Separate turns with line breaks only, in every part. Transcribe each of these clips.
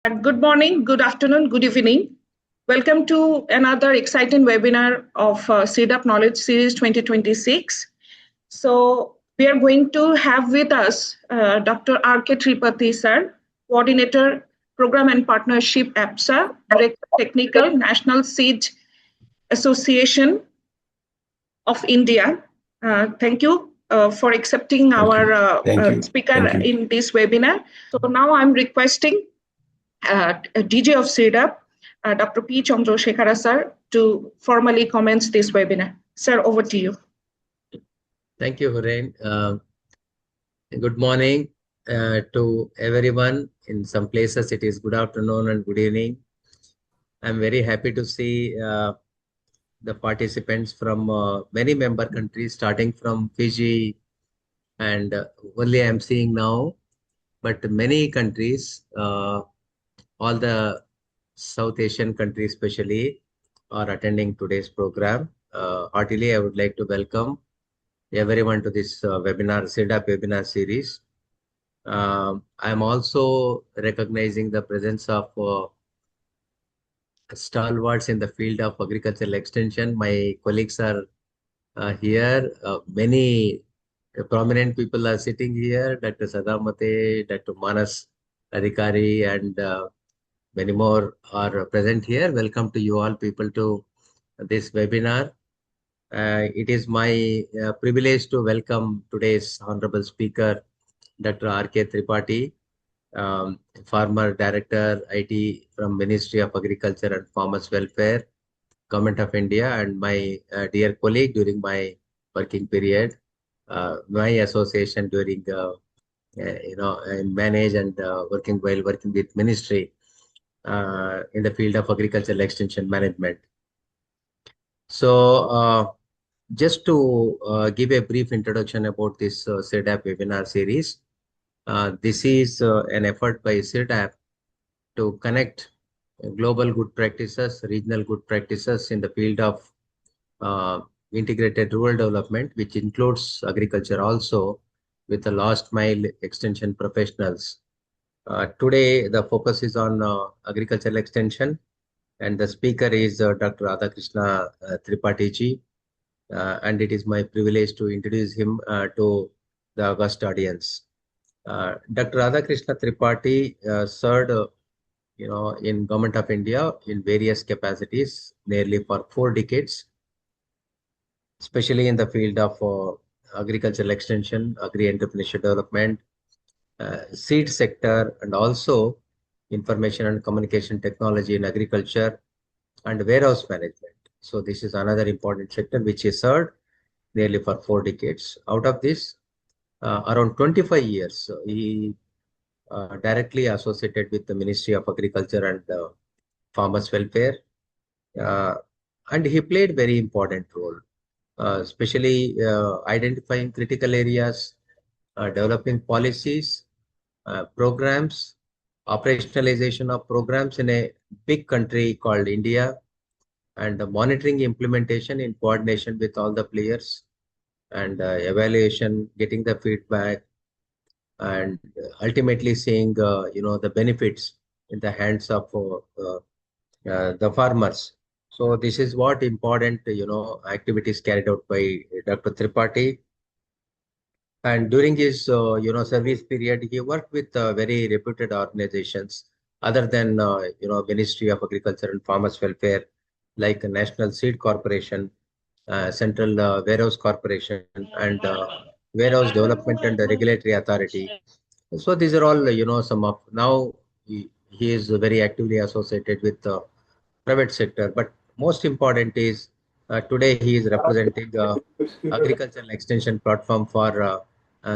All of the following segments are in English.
Good morning, good afternoon, good evening. Welcome to another exciting webinar of CIRDAP Knowledge Series 2026. So we are going to have with us Dr. R.K. Tripathi, sir, Coordinator, Program and Partnership, AEPSA, Director Technical, National Seed Association of India. Thank you for accepting our speaker in this webinar. So now I'm requesting DJ of CIRDAP, Dr. P. Chandrasekhara sir, to formally commence this webinar. Sir, over to you.
Thank you, Horain. Good morning to everyone. In some places, it is good afternoon and good evening. I'm very happy to see the participants from many member countries, starting from Fiji, and only I'm seeing now, but many countries, all the South Asian countries especially, are attending today's program. Heartily, I would like to welcome everyone to this webinar, CIRDAP webinar series. I'm also recognizing the presence of stalwarts in the field of agricultural extension. My colleagues are here. Many prominent people are sitting here. Dr. Sadamate, Dr. Manas Adhikari, and many more are present here. Welcome to you all people to this webinar. It is my privilege to welcome today's honorable speaker, Dr. R.K. Tripathi, former Director IT from Ministry of Agriculture and Farmers Welfare, Government of India, and my dear colleague during my working period, my association during I manage and working with Ministry in the field of agricultural extension management. So just to give a brief introduction about this CIRDAP webinar series, this is an effort by CIRDAP to connect global good practices, regional good practices in the field of integrated rural development, which includes agriculture also, with the last mile extension professionals. Today, the focus is on agricultural extension, and the speaker is Dr. KRISHNA Tripathi ji. And it is my privilege to introduce him to the august audience. Dr. Radhakrishna Tripathi served, in Government of India in various capacities, nearly for 4 decades, especially in the field of agricultural extension, agri-entrepreneurship development, seed sector, and also information and communication technology in agriculture and warehouse management. So this is another important sector which is served nearly for 4 decades. Out of this, around 25 years, he directly associated with the Ministry of Agriculture and Farmers Welfare. And he played very important role, especially identifying critical areas, developing policies, programs, operationalization of programs in a big country called India, and monitoring implementation in coordination with all the players, and evaluation, getting the feedback, and ultimately seeing the benefits in the hands of the farmers. So this is what important activities carried out by Dr. Tripathi. And during his service period, he worked with very reputed organizations other than Ministry of Agriculture and Farmers Welfare, like National Seed Corporation, Central Warehouse Corporation, and Warehouse Development and Regulatory Authority. So these are all some of. Now he is very actively associated with the private sector, but most important is today he is representing agricultural extension platform for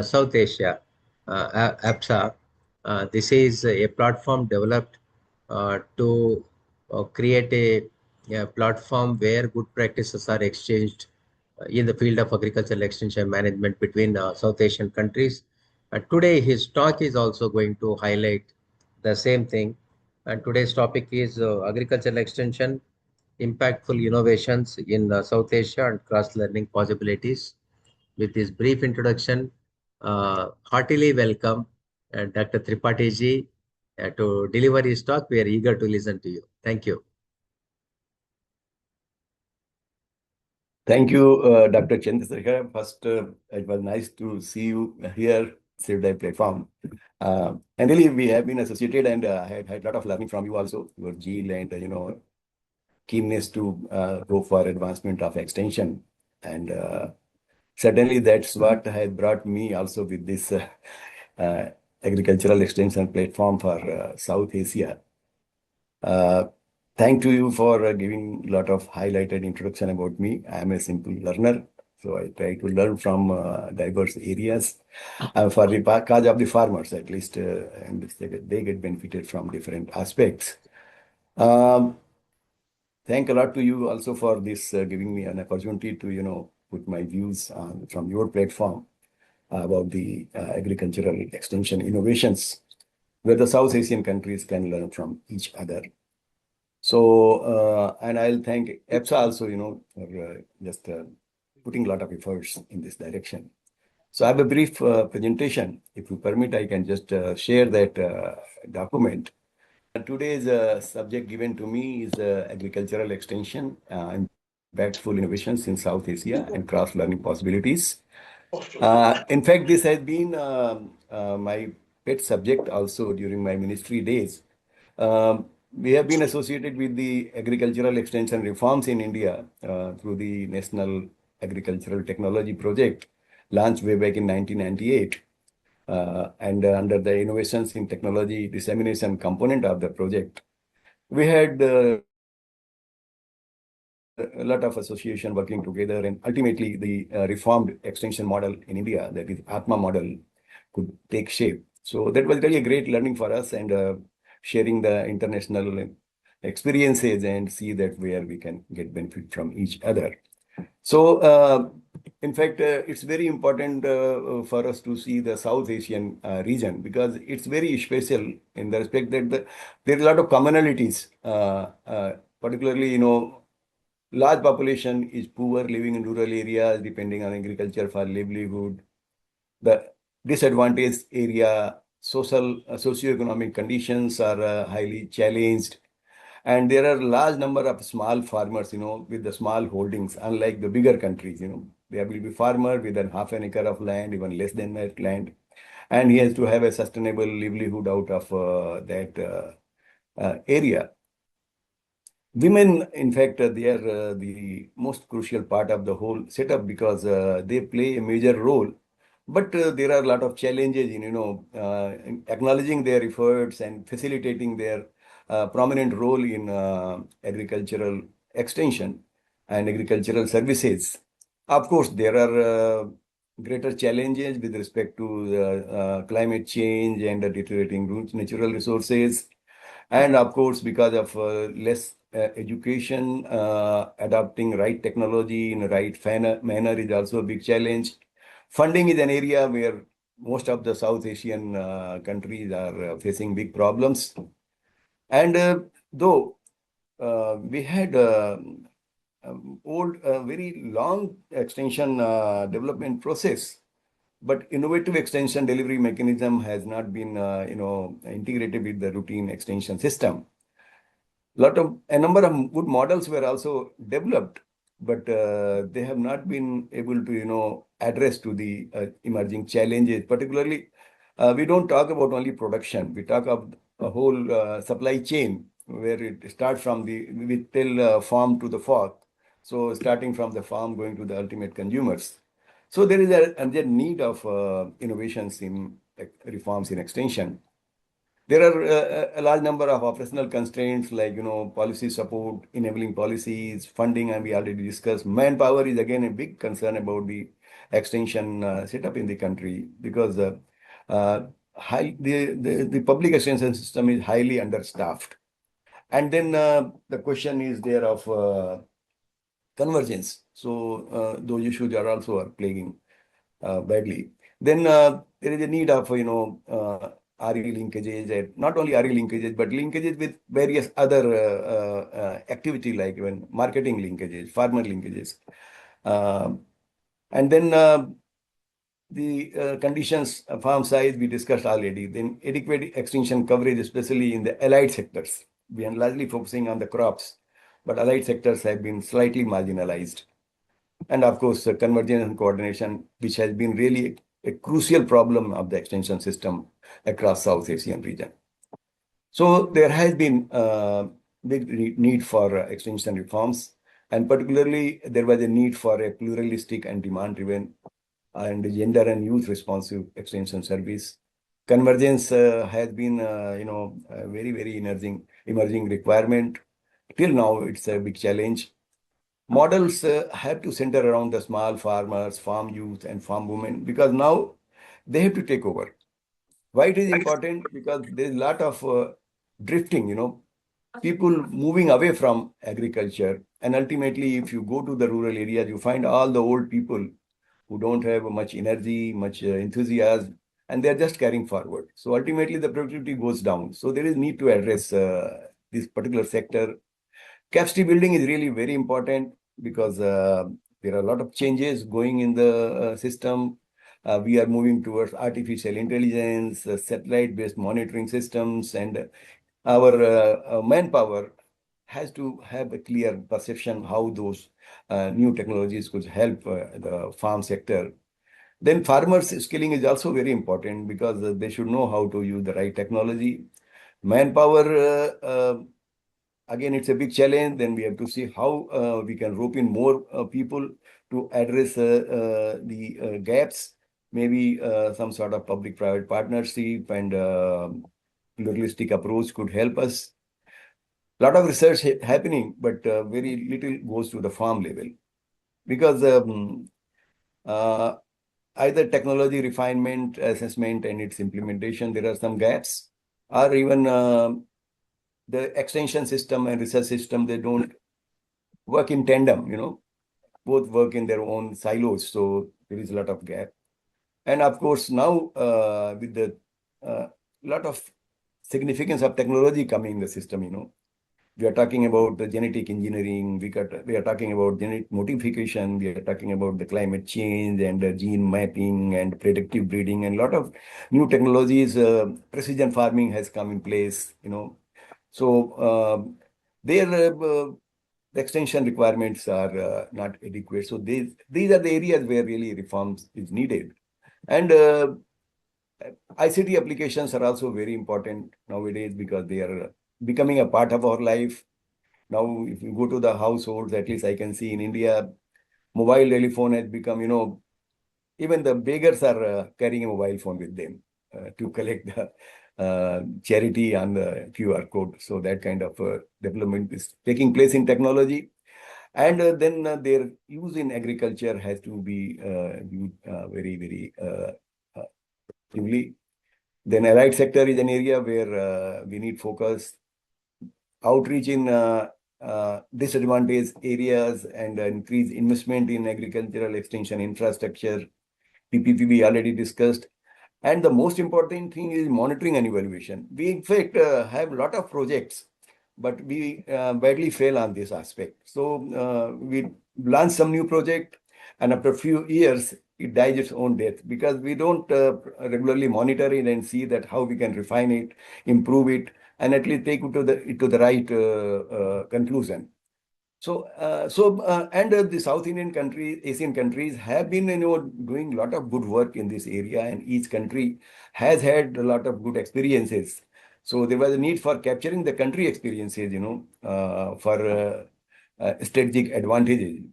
South Asia, AEPSA. This is a platform developed to create a platform where good practices are exchanged in the field of agricultural extension management between South Asian countries. Today, his talk is also going to highlight the same thing. And today's topic is agricultural extension, impactful innovations in South Asia and cross-learning possibilities. With this brief introduction, heartily welcome Dr. Tripathi ji, to deliver his talk. We are eager to listen to you. Thank you.
Thank you, Dr. Chandrasekhar. First, it was nice to see you here, CIRDAP platform. And really, we have been associated, and I had a lot of learning from you also, your zeal and, keenness to go for advancement of extension. And certainly that's what has brought me also with this agricultural extension platform for South Asia. Thank to you for giving a lot of highlighted introduction about me. I am a simple learner, so I try to learn from diverse areas for the cause of the farmers, at least, and they get benefited from different aspects. Thank a lot to you also for this giving me an opportunity to put my views on from your platform about the agricultural extension innovations, where the South Asian countries can learn from each other. So, and I'll thank AEPSA also, for just putting a lot of efforts in this direction. So I have a brief presentation. If you permit, I can just share that document. Today's subject given to me is agricultural extension, impactful innovations in South Asia and cross-learning possibilities. In fact, this has been my pet subject also during my ministry days. We have been associated with the agricultural extension reforms in India through the National Agricultural Technology Project, launched way back in 1998. And under the innovations in technology dissemination component of the project, we had a lot of association working together, and ultimately the reformed extension model in India, that is Atma model, could take shape. So that was really a great learning for us, and sharing the international experiences and see that where we can get benefit from each other. So, in fact, it's very important for us to see the South Asian region, because it's very special in the respect that there are a lot of commonalities, particularly, large population is poor, living in rural areas, depending on agriculture for livelihood. The disadvantaged area, socioeconomic conditions are highly challenged. And there are large number of small farmers, with the small holdings, unlike the bigger countries, there will be farmer with an half an acre of land, even less than that land. And he has to have a sustainable livelihood out of that area. Women, in fact, they are the most crucial part of the whole setup, because they play a major role. But there are a lot of challenges in, acknowledging their efforts and facilitating their prominent role in agricultural extension and agricultural services. Of course, there are greater challenges with respect to climate change and deteriorating natural resources. And of course, because of less education, adopting right technology in the right manner is also a big challenge. Funding is an area where most of the South Asian countries are facing big problems. And though we had very long extension development process, but innovative extension delivery mechanism has not been, integrated with the routine extension system. A number of good models were also developed, but they have not been able to, address to the emerging challenges. Particularly, we don't talk about only production. We talk of a whole supply chain, where it starts from we tell farm to the fork. So starting from the farm going to the ultimate consumers. So there is a need of innovations in reforms in extension. There are a large number of operational constraints like, policy support, enabling policies, funding, and we already discussed. Manpower is again a big concern about the extension setup in the country, because the public extension system is highly understaffed. And then the question is there of convergence. So those issues are also plaguing badly. Then there is a need of, RE linkages, and not only RE linkages, but linkages with various other activity, like even marketing linkages, farmer linkages. And then The conditions, farm size, we discussed already. Then adequate extension coverage, especially in the allied sectors. We are largely focusing on the crops, but allied sectors have been slightly marginalized. And of course, convergence and coordination, which has been really a crucial problem of the extension system across South Asian region. So there has been big need for extension reforms, and particularly there was a need for a pluralistic and demand-driven and gender and youth responsive extension service. Convergence has been, a very emerging requirement. Till now, it's a big challenge. Models have to center around the small farmers, farm youth, and farm women, because now they have to take over. Why it is important? Because there's a lot of drifting, people moving away from agriculture. And ultimately, if you go to the rural areas, you find all the old people who don't have much energy, much enthusiasm, and they're just carrying forward. So ultimately, the productivity goes down. So there is need to address this particular sector. Capacity building is really very important because there are a lot of changes going in the system. We are moving towards artificial intelligence, satellite-based monitoring systems, and our manpower has to have a clear perception how those new technologies could help the farm sector. Then farmers' skilling is also very important because they should know how to use the right technology. Manpower, again, it's a big challenge. Then we have to see how we can rope in more people to address the gaps. Maybe some sort of public-private partnership and pluralistic approach could help us. A lot of research happening, but very little goes to the farm level because either technology refinement, assessment, and its implementation, there are some gaps, or even the extension system and research system, they don't work in tandem, both work in their own silos. So there is a lot of gap. And of course, now with the lot of significance of technology coming in the system, we are talking about the genetic engineering, we are talking about genetic modification, we are talking about the climate change and gene mapping and predictive breeding, and a lot of new technologies. Precision farming has come in place. So the extension requirements are not adequate. So these are the areas where really reforms is needed. And ICT applications are also very important nowadays because they are becoming a part of our life. Now, if you go to the households, at least I can see in India, mobile telephone has become, even the beggars are carrying a mobile phone with them to collect the charity on the QR code. So that kind of development is taking place in technology. And then their use in agriculture has to be viewed very actively. Then allied sector is an area where we need focus, outreach in disadvantaged areas, and increase investment in agricultural extension infrastructure. PPP we already discussed. And the most important thing is monitoring and evaluation. We, in fact, have a lot of projects, but we badly fail on this aspect. So we launch some new project, and after a few years, it dies its own death because we don't regularly monitor it and see that how we can refine it, improve it, and at least take it to the right conclusion. So, and the South Indian countries, Asian countries have been, doing a lot of good work in this area, and each country has had a lot of good experiences. So there was a need for capturing the country experiences, for strategic advantages,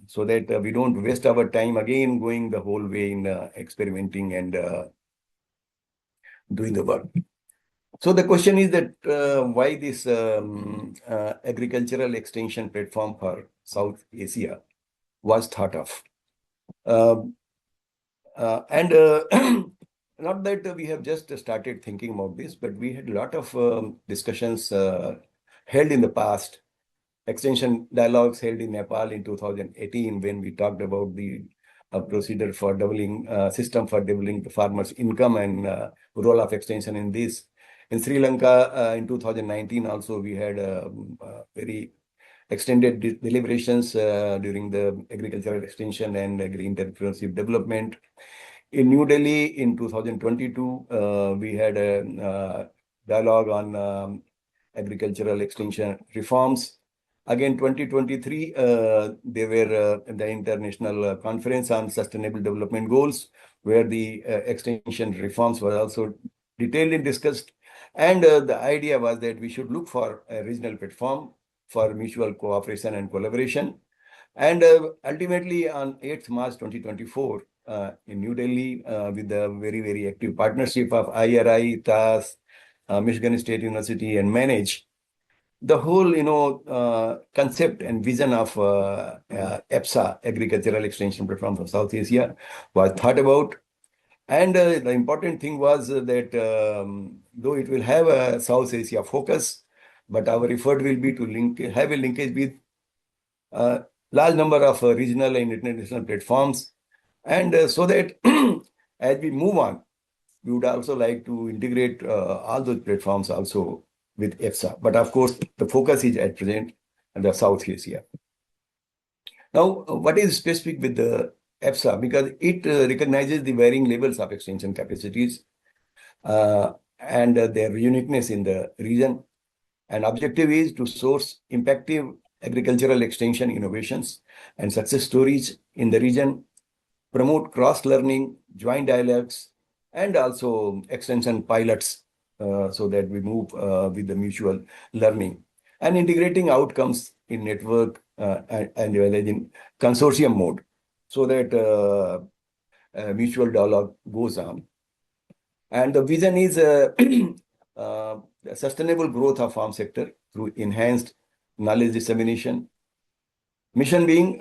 so that we don't waste our time again going the whole way in experimenting and doing the work. So the question is that why this agricultural extension platform for South Asia was thought of. Not that we have just started thinking about this, but we had a lot of discussions held in the past. Extension dialogues held in Nepal in 2018 when we talked about the procedure for doubling, system for doubling the farmers' income and role of extension in this. In Sri Lanka in 2019 also we had very extended deliberations during the agricultural extension and agri-entrepreneurship development. In New Delhi in 2022, we had a dialogue on agricultural extension reforms. Again, 2023, there were the International Conference on Sustainable Development Goals, where the extension reforms were also detailedly discussed. And the idea was that we should look for a regional platform for mutual cooperation and collaboration. And ultimately, on 8th March 2024, in New Delhi, with the very, very active partnership of IRI, TAS, Michigan State University, and Manage, the whole, concept and vision of AEPSA, Agricultural Extension Platform for South Asia, was thought about. And the important thing was that though it will have a South Asia focus, but our effort will be to have a linkage with large number of regional and international platforms. And so that as we move on, we would also like to integrate all those platforms also with AEPSA. But of course, the focus is at present on the South Asia. Now, what is specific with the AEPSA? Because it recognizes the varying levels of extension capacities and their uniqueness in the region. And objective is to source impactful agricultural extension innovations and success stories in the region, promote cross-learning, joint dialogues, and also extension pilots so that we move with the mutual learning and integrating outcomes in network and in consortium mode so that mutual dialogue goes on. And the vision is sustainable growth of farm sector through enhanced knowledge dissemination. Mission being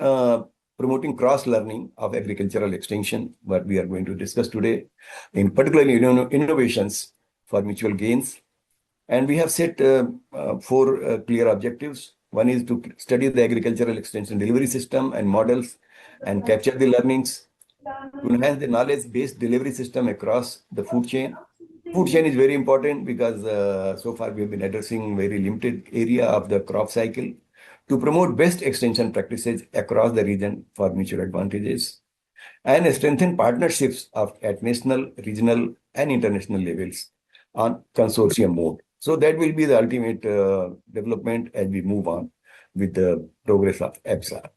promoting cross-learning of agricultural extension, what we are going to discuss today, in particularly innovations for mutual gains. And we have set 4 clear objectives. One is to study the agricultural extension delivery system and models and capture the learnings, to enhance the knowledge-based delivery system across the food chain. Food chain is very important because so far we have been addressing very limited area of the crop cycle, to promote best extension practices across the region for mutual advantages, and strengthen partnerships at national, regional, and international levels on consortium mode. So that will be the ultimate development as we move on with the progress of AEPSA.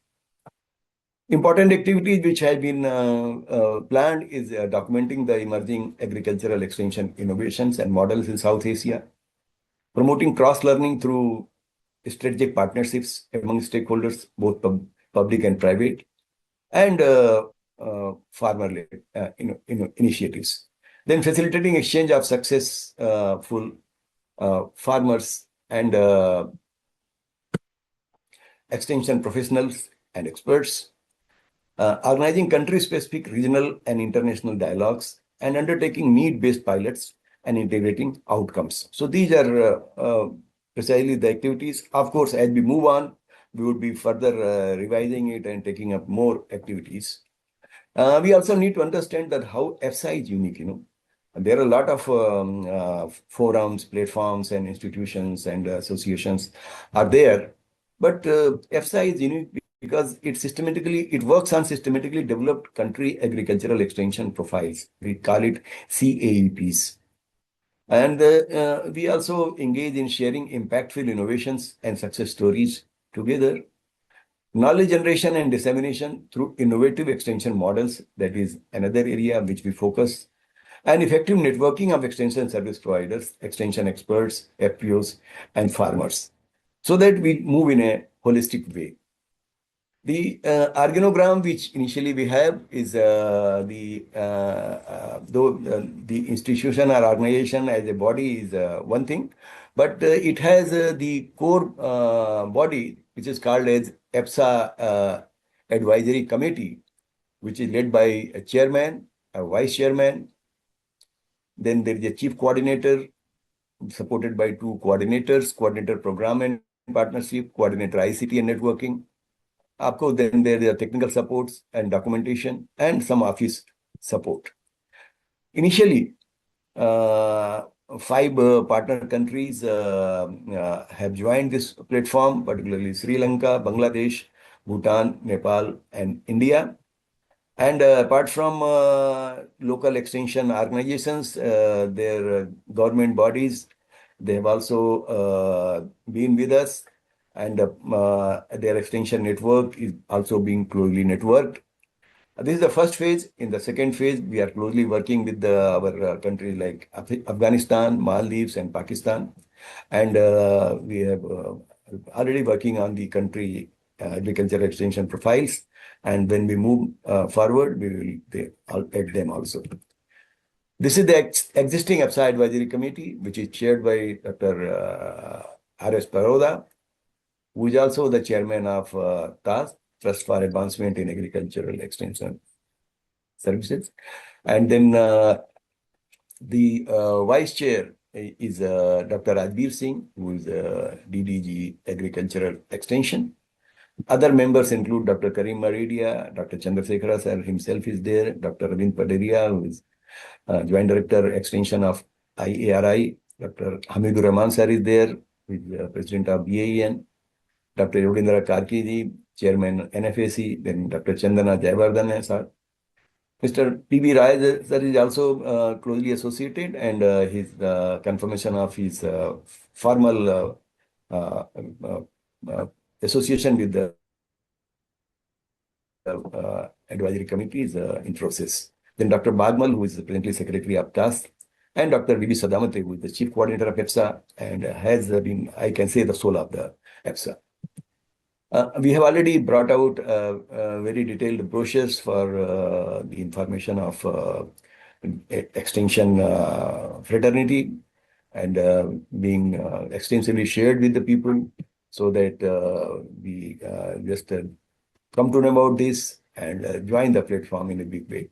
Important activities which have been planned is documenting the emerging agricultural extension innovations and models in South Asia, promoting cross-learning through strategic partnerships among stakeholders, both public and private, and farmer-led initiatives. Then facilitating exchange of successful farmers and extension professionals and experts, organizing country-specific regional and international dialogues, and undertaking need-based pilots and integrating outcomes. So these are precisely the activities. Of course, as we move on, we would be further revising it and taking up more activities. We also need to understand that how AEPSA is unique, There are a lot of forums, platforms, and institutions and associations are there. But AEPSA is unique because it works on systematically developed country agricultural extension profiles. We call it CAEPs. And we also engage in sharing impactful innovations and success stories together. Knowledge generation and dissemination through innovative extension models, that is another area which we focus. And effective networking of extension service providers, extension experts, FPOs, and farmers, so that we move in a holistic way. The organogram which initially we have is the institution or organization as a body is one thing, but it has the core body which is called as AEPSA Advisory Committee, which is led by a chairman, a vice chairman. Then there is a chief coordinator supported by 2 coordinators, coordinator program and partnership, coordinator ICT and networking. Of course, then there are technical supports and documentation and some office support. Initially, 5 partner countries have joined this platform, particularly Sri Lanka, Bangladesh, Bhutan, Nepal, and India. And apart from local extension organizations, their government bodies, they have also been with us, and their extension network is also being closely networked. This is the first phase. In the second phase, we are closely working with our countries like Afghanistan, Maldives, and Pakistan. And we have already working on the country agricultural extension profiles. And when we move forward, we will add them also. This is the existing AEPSA Advisory Committee, which is chaired by Dr. R.S. Paroda, who is also the chairman of TAS, Trust for Advancement in Agricultural Extension Services. And then the vice chair is Dr. Rajbir Singh, who is DDG Agricultural Extension. Other members include Dr. Karim Maridia, Dr. Chandrasekhara sir himself is there, Dr. Ravin Paderia, who is Joint Director Extension of IARI, Dr. Hamidur Rahman sir is there, who is President of BAEN, Dr. WDRA Karkiji, Chairman NFAC, then Dr. Chandana Jayavardhan sir. Mr. P.B. Rai sir is also closely associated, and his confirmation of his formal association with the advisory committee is in process. Then Dr. Bagmal, who is presently Secretary of TAS, and Dr. V.B. Sadamate, who is the Chief Coordinator of AEPSA and has been, I can say, the soul of the AEPSA. We have already brought out very detailed brochures for the information of extension fraternity, and being extensively shared with the people, so that we just come to know about this and join the platform in a big way.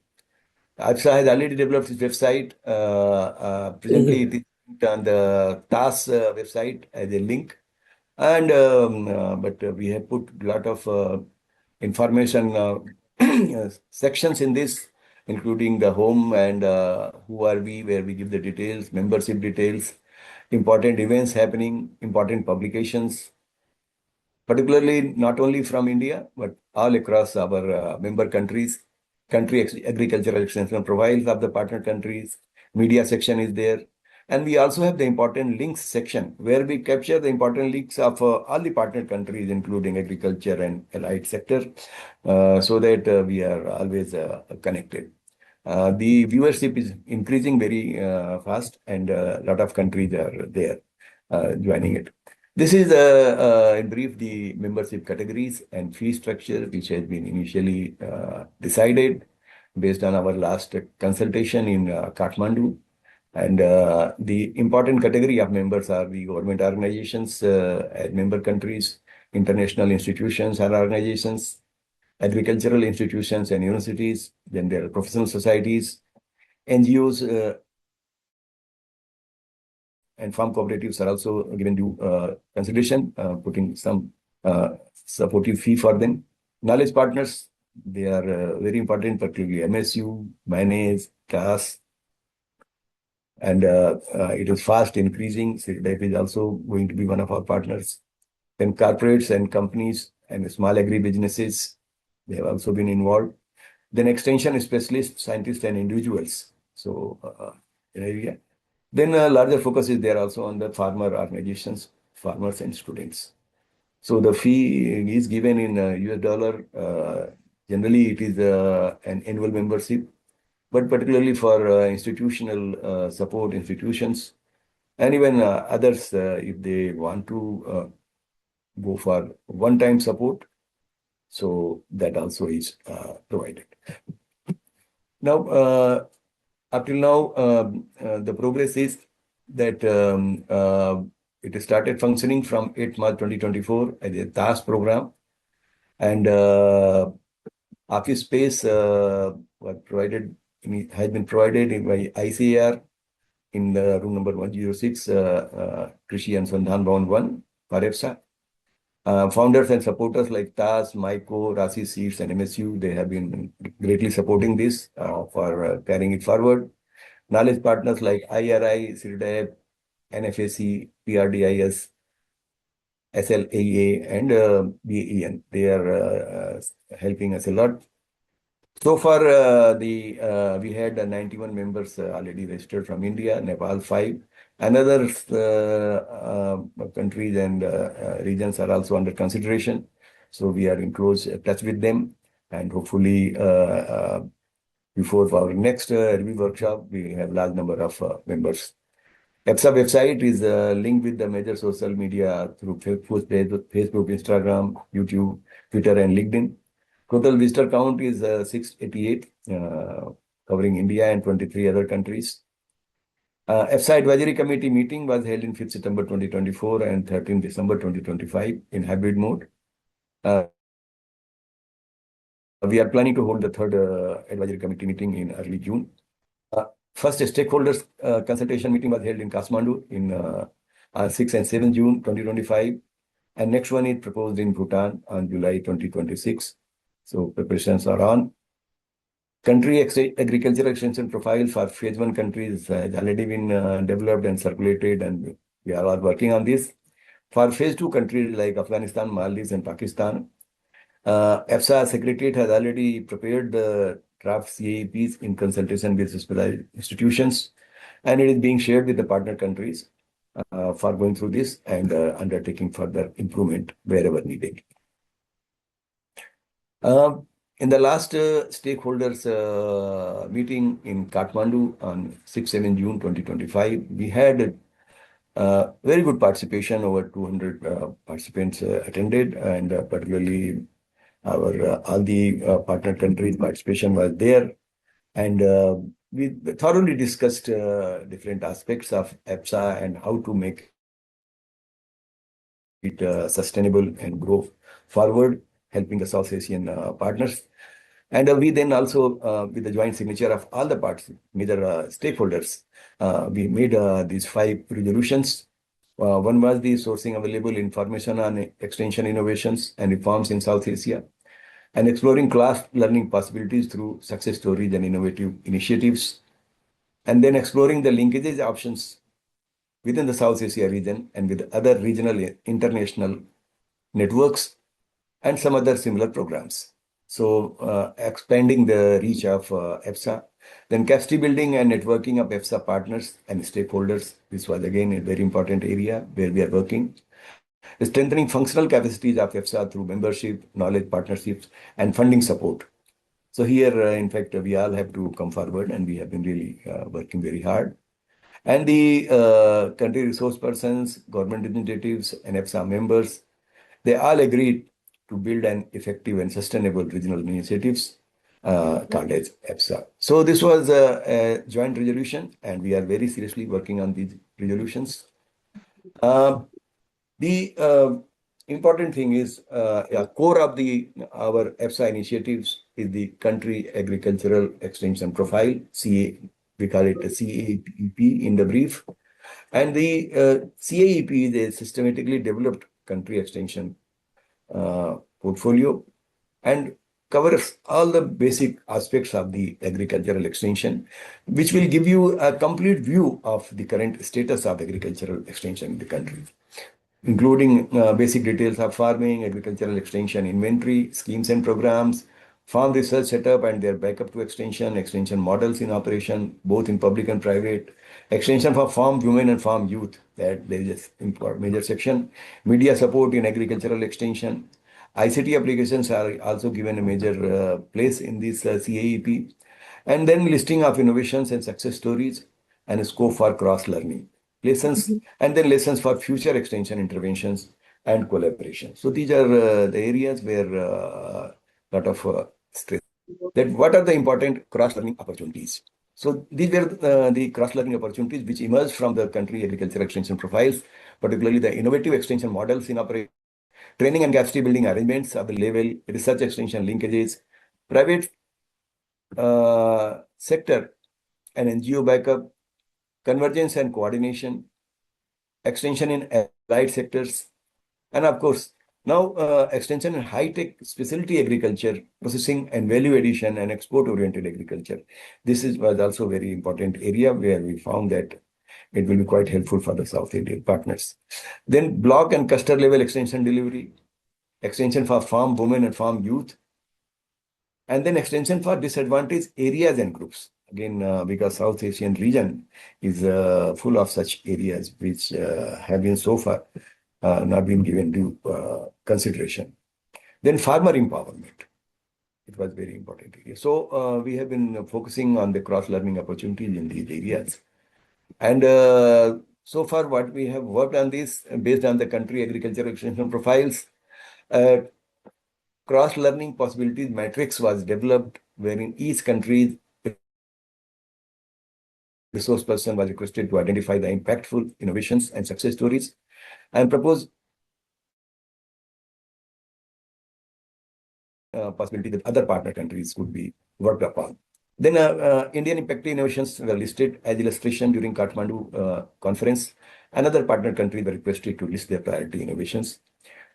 AEPSA has already developed its website. Presently, it is on the TAS website as a link. And but we have put a lot of information sections in this, including the home and who are we, where we give the details, membership details, important events happening, important publications, particularly not only from India, but all across our member countries, country agricultural extension profiles of the partner countries, media section is there. And we also have the important links section, where we capture the important links of all the partner countries, including agriculture and allied sector, so that we are always connected. The viewership is increasing very fast, and a lot of countries are there joining it. This is in brief the membership categories and fee structure, which has been initially decided based on our last consultation in Kathmandu. And the important category of members are the government organizations as member countries, international institutions and organizations, agricultural institutions and universities, then there are professional societies, NGOs, and farm cooperatives are also given due consideration, putting some supportive fee for them. Knowledge partners, they are very important, particularly MSU, Mayonnaise, CAS, and it is fast increasing. CIRDAP is also going to be one of our partners. Then corporates and companies and small agri businesses, they have also been involved. Then extension specialists, scientists, and individuals. So in area. Then a larger focus is there also on the farmer organizations, farmers and students. So the fee is given in US dollar. Generally, it is an annual membership, but particularly for institutional support institutions, and even others, if they want to go for one-time support, so that also is provided. Now, up till now, the progress is that it started functioning from 8 March 2024 as a TAS program, and office space was provided, has been provided by ICAR in the room number 106, Krishi Ansandhan Bhavan 1 for AEPSA. Founders and supporters like TAS, MICO, Rasi Seeds, and MSU, they have been greatly supporting this for carrying it forward. Knowledge partners like IRI, CIRDAP, NFAC, PRDIS, SLAA, and BAEN, they are helping us a lot. So far, we had 91 members already registered from India, Nepal 5. Another countries and regions are also under consideration. So we are in close touch with them, and hopefully before our next review workshop, we have large number of members. AEPSA website is linked with the major social media through Facebook, Instagram, YouTube, Twitter, and LinkedIn. Total visitor count is 688, covering India and 23 other countries. AEPSA Advisory Committee meeting was held in 5th September 2024 and 13th December 2025 in hybrid mode. We are planning to hold the third advisory committee meeting in early June. First stakeholders consultation meeting was held in Kathmandu in 6th and 7th June 2025. And next one is proposed in Bhutan on July 2026. So preparations are on. Country agricultural extension profile for phase 1 countries has already been developed and circulated, and we are all working on this. For phase 2 countries like Afghanistan, Maldives, and Pakistan, AEPSA Secretariat has already prepared the draft CAEPs in consultation with specialized institutions, and it is being shared with the partner countries for going through this and undertaking further improvement wherever needed. In the last stakeholders meeting in Kathmandu on 6-7 June 2025, we had very good participation. Over 200 participants attended, and particularly our all the partner countries' participation was there. And we thoroughly discussed different aspects of AEPSA and how to make it sustainable and grow forward, helping the South Asian partners. And we then also, with the joint signature of all the major stakeholders, we made these 5 resolutions. One was the sourcing available information on extension innovations and reforms in South Asia, and exploring class learning possibilities through success stories and innovative initiatives, and then exploring the linkages options within the South Asia region and with other regional international networks and some other similar programs. So expanding the reach of AEPSA, then capacity building and networking of AEPSA partners and stakeholders. This was again a very important area where we are working. Strengthening functional capacities of AEPSA through membership, knowledge partnerships, and funding support. So here, in fact, we all have to come forward, and we have been really working very hard. And the country resource persons, government representatives, and AEPSA members, they all agreed to build an effective and sustainable regional initiatives called as AEPSA. So this was a joint resolution, and we are very seriously working on these resolutions. The important thing is, core of our AEPSA initiatives is the country agricultural extension profile, CA. We call it a CAEP in the brief. And the CAEP is a systematically developed country extension portfolio and covers all the basic aspects of the agricultural extension, which will give you a complete view of the current status of agricultural extension in the country, including basic details of farming, agricultural extension inventory, schemes and programs, farm research setup and their backup to extension models in operation, both in public and private, extension for farm women and farm youth, that there is a major section, media support in agricultural extension. ICT applications are also given a major place in this CAEP, and then listing of innovations and success stories and a scope for cross-learning. Lessons, and then lessons for future extension interventions and collaboration. So these are the areas where a lot of stress. That what are the important cross-learning opportunities? So these were the cross-learning opportunities which emerged from the country agricultural extension profiles, particularly the innovative extension models in operation, training and capacity building arrangements of the level, research extension linkages, private sector and NGO backup, convergence and coordination, extension in allied sectors, and of course, now extension in high-tech specialty agriculture, processing and value addition and export-oriented agriculture. This was also a very important area where we found that it will be quite helpful for the South Indian partners. Then block and cluster level extension delivery, extension for farm women and farm youth, And then extension for disadvantaged areas and groups. Again, because South Asian region is full of such areas which have been so far not been given due consideration. Then farmer empowerment. It was very important area. So we have been focusing on the cross-learning opportunities in these areas. And so far what we have worked on this based on the country agricultural extension profiles, cross-learning possibilities matrix was developed wherein each country's resource person was requested to identify the impactful innovations and success stories and propose possibility that other partner countries could be worked upon. Then Indian impact innovations were listed as illustration during Kathmandu conference. Another partner country were requested to list their priority innovations.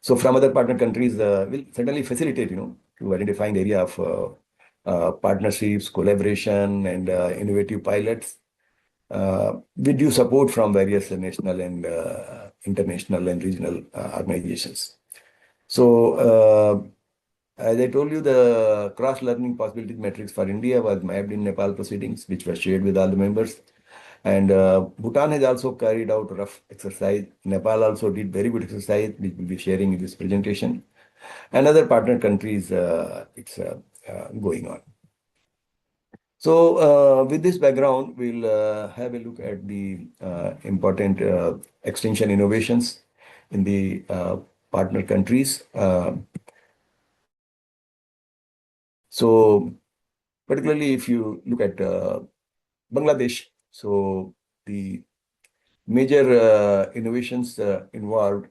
So from other partner countries will certainly facilitate, to identifying the area of partnerships, collaboration, and innovative pilots with due support from various national and international and regional organizations. So as I told you, the cross-learning possibilities matrix for India was mapped in Nepal proceedings, which was shared with all the members. And Bhutan has also carried out a rough exercise. Nepal also did very good exercise, which we'll be sharing in this presentation. And other partner countries, it's going on. So with this background, we'll have a look at the important extension innovations in the partner countries. So particularly if you look at Bangladesh, so the major innovations involved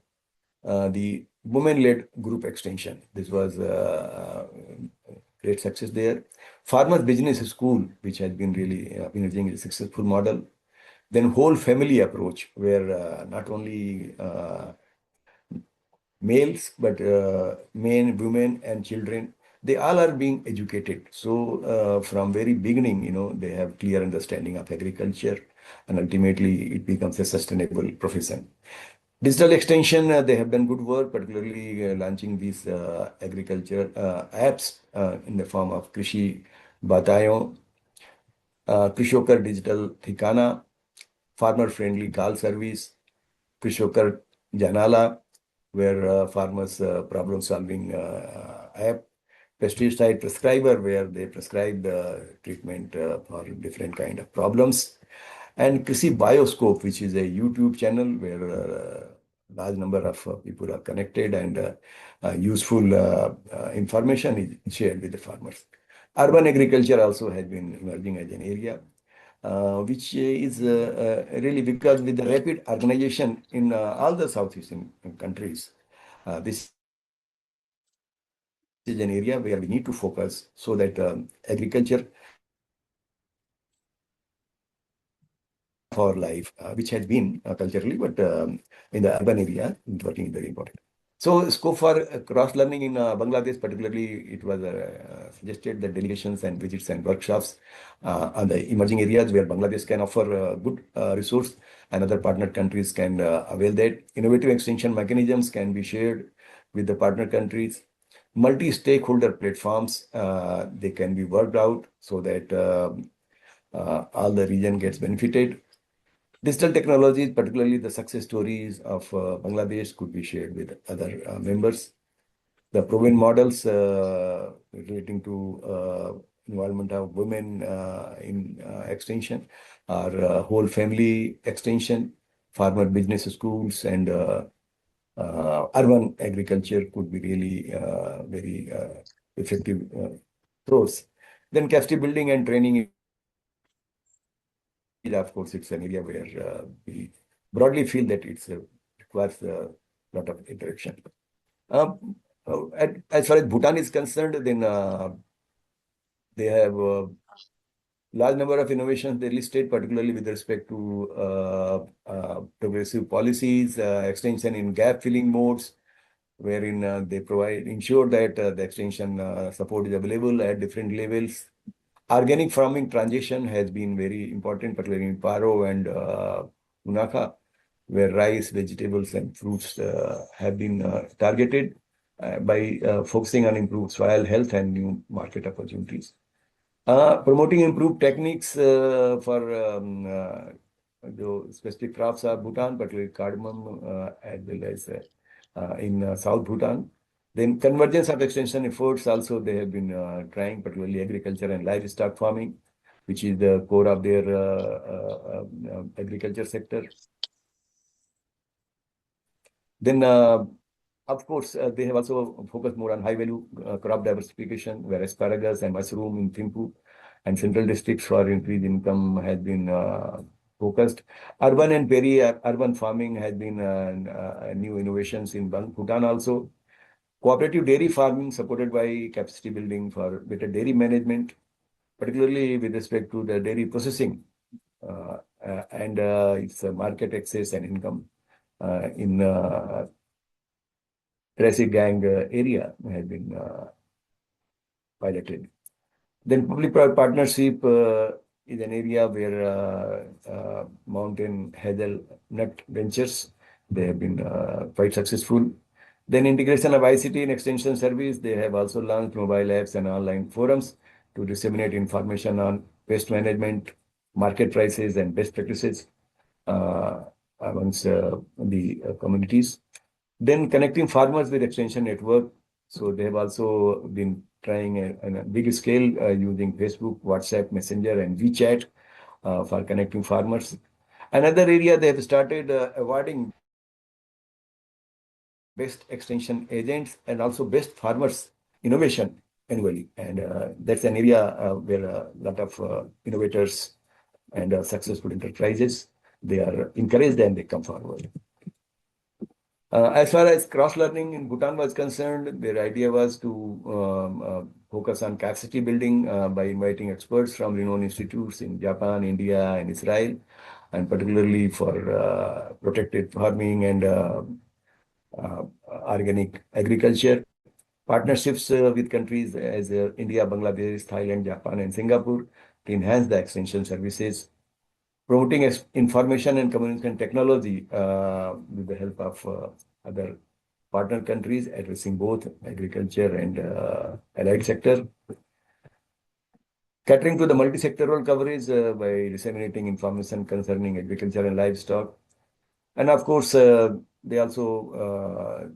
the women-led group extension. This was great success there. Farmers Business School, which has been really emerging as a successful model. Then whole family approach, where not only males, but men, women, and children, they all are being educated. So from very beginning, they have clear understanding of agriculture, and ultimately it becomes a sustainable profession. Digital extension, they have done good work, particularly launching these agriculture apps in the form of Krishi Batayon, Krishokar Digital Thikana, farmer-friendly call service, Krishokar Janala, where farmers problem-solving app, pesticide prescriber, where they prescribe the treatment for different kind of problems, and Krishi Bioscope, which is a YouTube channel where large number of people are connected and useful information is shared with the farmers. Urban agriculture also has been emerging as an area, which is really because with the rapid urbanization in all the Southeastern countries, this is an area where we need to focus so that agriculture for life, which has been culturally, but in the urban area, working is very important. So scope for cross-learning in Bangladesh, particularly, it was suggested that delegations and visits and workshops on the emerging areas where Bangladesh can offer good resource and other partner countries can avail that. Innovative extension mechanisms can be shared with the partner countries. Multi-stakeholder platforms, they can be worked out so that all the region gets benefited. Digital technologies, particularly the success stories of Bangladesh, could be shared with other members. The proven models relating to involvement of women in extension or whole family extension, farmer business schools, and urban agriculture could be really very effective source. Then capacity building and training, of course, it's an area where we broadly feel that it requires a lot of interaction. As far as Bhutan is concerned, then they have a large number of innovations they listed, particularly with respect to progressive policies, extension in gap filling modes, wherein they ensure that the extension support is available at different levels. Organic farming transition has been very important, particularly in Paro and Punakha, where rice, vegetables, and fruits have been targeted. by focusing on improved soil health and new market opportunities. Promoting improved techniques for the specific crops are Bhutan, particularly cardamom, as well as in South Bhutan. Then convergence of extension efforts also they have been trying, particularly agriculture and livestock farming, which is the core of their agriculture sector. Then, of course, they have also focused more on high-value crop diversification, where asparagus and mushroom in Thimphu and central districts for increased income has been focused. Urban and peri-urban farming has been new innovations in Bhutan also. Cooperative dairy farming supported by capacity building for better dairy management, particularly with respect to the dairy processing and its market access and income in Tracy Gang area has been piloted. Then public-private partnership is an area where Mountain Hazelnut Ventures, they have been quite successful. Then integration of ICT and extension service, they have also launched mobile apps and online forums to disseminate information on pest management, market prices, and best practices amongst the communities. Then connecting farmers with extension network. So they have also been trying a big scale using Facebook, WhatsApp, Messenger, and WeChat for connecting farmers. Another area they have started awarding best extension agents and also best farmers innovation annually. And that's an area where a lot of innovators and successful enterprises, they are encouraged and they come forward. As far as cross-learning in Bhutan was concerned, their idea was to focus on capacity building by inviting experts from renowned institutes in Japan, India, and Israel, and particularly for protected farming and organic agriculture. Partnerships with countries as India, Bangladesh, Thailand, Japan, and Singapore to enhance the extension services. Promoting information and communication technology with the help of other partner countries, addressing both agriculture and allied sector. Catering to the multi-sectoral coverage by disseminating information concerning agriculture and livestock. And of course, they also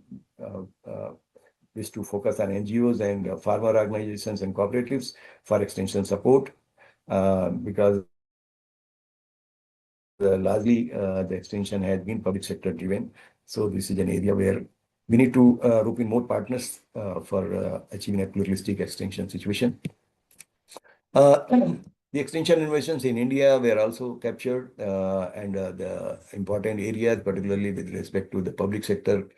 wish to focus on NGOs and farmer organizations and cooperatives for extension support because largely the extension has been public sector driven. So this is an area where we need to rope in more partners for achieving a pluralistic extension situation. The extension innovations in India were also captured and the important areas, particularly with respect to the public sector,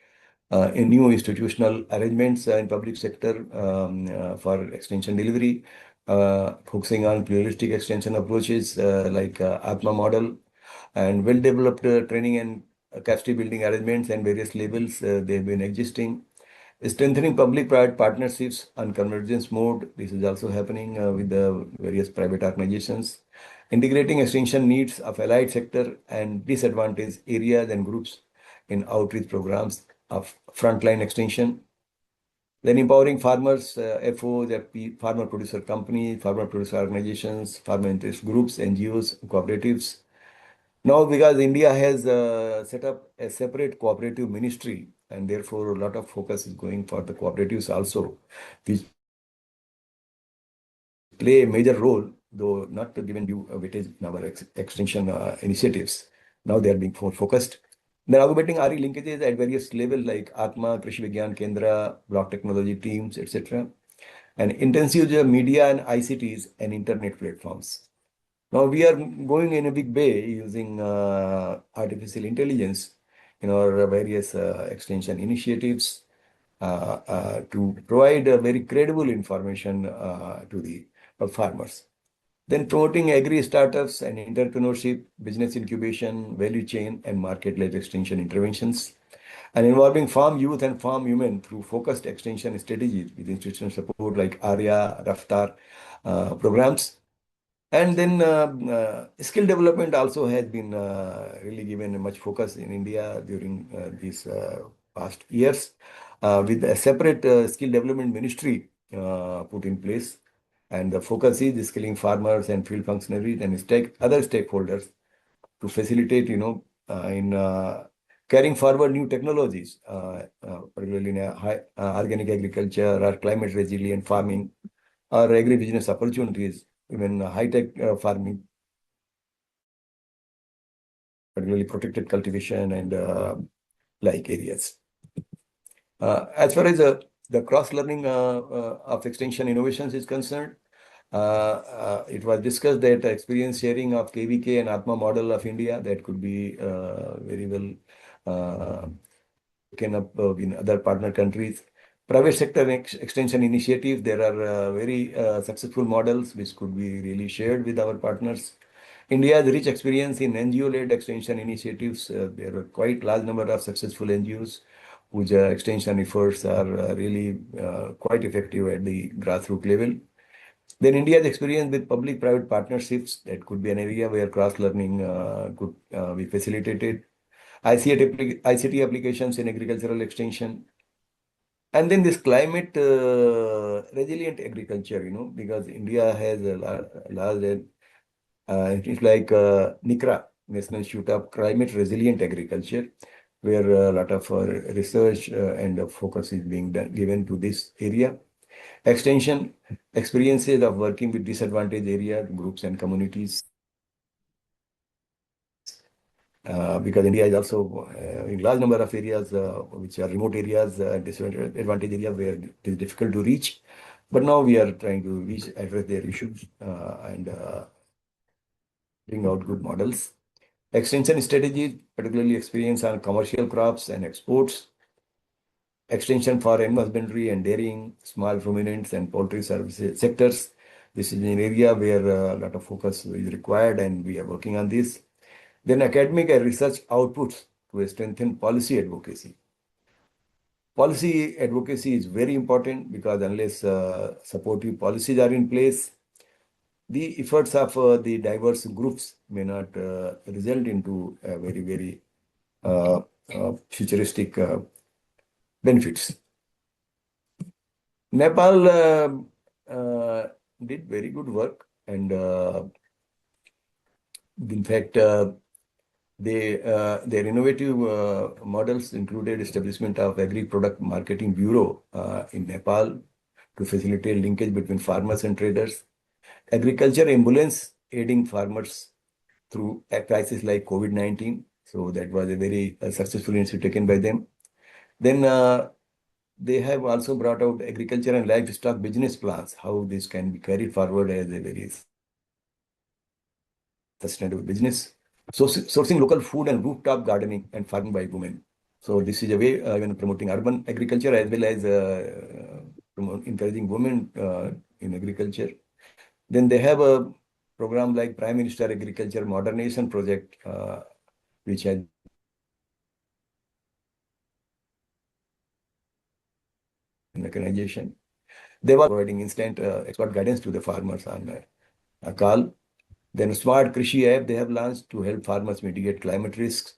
in new institutional arrangements in public sector for extension delivery, focusing on pluralistic extension approaches like ATMA model, and well-developed training and capacity building arrangements and various labels they have been existing. Strengthening public-private partnerships on convergence mode. This is also happening with the various private organizations. Integrating extension needs of allied sector and disadvantaged areas and groups in outreach programs of frontline extension. Then empowering farmers, FOs, FP, farmer producer companies, farmer producer organizations, farmer interest groups, NGOs, cooperatives. Now, because India has set up a separate cooperative ministry, and therefore a lot of focus is going for the cooperatives also, which play a major role, though not given due weightage in our extension initiatives. Now they are being more focused. They're augmenting RE linkages at various levels like Atma, Krishi Vigyan Kendra, block technology teams, etc. And intensive media and ICTs and internet platforms. Now we are going in a big way using artificial intelligence in our various extension initiatives to provide very credible information to the farmers. Then promoting agri startups and entrepreneurship, business incubation, value chain, and market-led extension interventions, and involving farm youth and farm women through focused extension strategies with institutional support like ARIA, Raftar programs. And then skill development also has been really given much focus in India during these past years. with a separate skill development ministry put in place. And the focus is the skilling farmers and field functionaries and other stakeholders to facilitate, in carrying forward new technologies, particularly in organic agriculture or climate resilient farming or agri-business opportunities, even high-tech farming, particularly protected cultivation and like areas. As far as the cross-learning of extension innovations is concerned, it was discussed that experience sharing of KVK and Atma model of India that could be very well taken up in other partner countries. Private sector extension initiatives, there are very successful models which could be really shared with our partners. India's rich experience in NGO-led extension initiatives, there are quite large number of successful NGOs whose extension efforts are really quite effective at the grassroots level. Then India's experience with public-private partnerships, that could be an area where cross-learning could be facilitated. ICT applications in agricultural extension. And then this climate resilient agriculture, because India has a large, it's like NICRA, National Institute of Climate Resilient Agriculture, where a lot of research and focus is being given to this area. Extension experiences of working with disadvantaged areas, groups and communities. Because India is also in large number of areas which are remote areas, disadvantaged areas where it is difficult to reach. But now we are trying to address their issues and bring out good models. Extension strategies, particularly experience on commercial crops and exports. Extension for animal husbandry and dairying, small ruminants and poultry services sectors. This is an area where a lot of focus is required and we are working on this. Then academic and research outputs to strengthen policy advocacy. Policy advocacy is very important because unless supportive policies are in place, the efforts of the diverse groups may not result into very, very futuristic benefits. Nepal did very good work, and in fact, their innovative models included establishment of Agri Product Marketing Bureau in Nepal to facilitate linkage between farmers and traders. Agriculture ambulance aiding farmers through a crisis like COVID-19. So that was a very successful initiative taken by them. Then they have also brought out agriculture and livestock business plans, how this can be carried forward as a very sustainable business. So sourcing local food and rooftop gardening and farming by women. So this is a way when promoting urban agriculture as well as encouraging women in agriculture. Then they have a program like Prime Minister Agriculture Modernization Project, which has mechanization. They were providing instant expert guidance to the farmers on a call. Then Smart Krishi app they have launched to help farmers mitigate climate risks.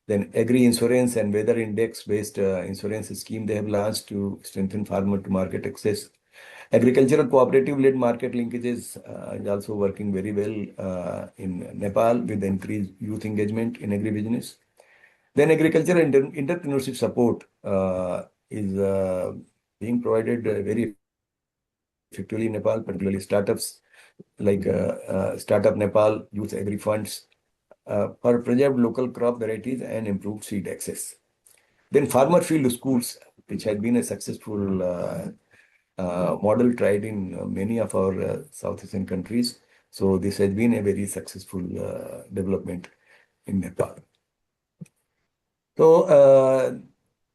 Then Agri Insurance and Weather Index-based insurance scheme they have launched to strengthen farmer to market access. Agricultural cooperative-led market linkages is also working very well in Nepal with increased youth engagement in agribusiness. Then agricultural entrepreneurship support is being provided very effectively in Nepal, particularly startups like Startup Nepal, Youth Agri Funds for preserved local crop varieties and improved seed access. Then farmer field schools, which had been a successful model tried in many of our South Asian countries. So this has been a very successful development in Nepal. So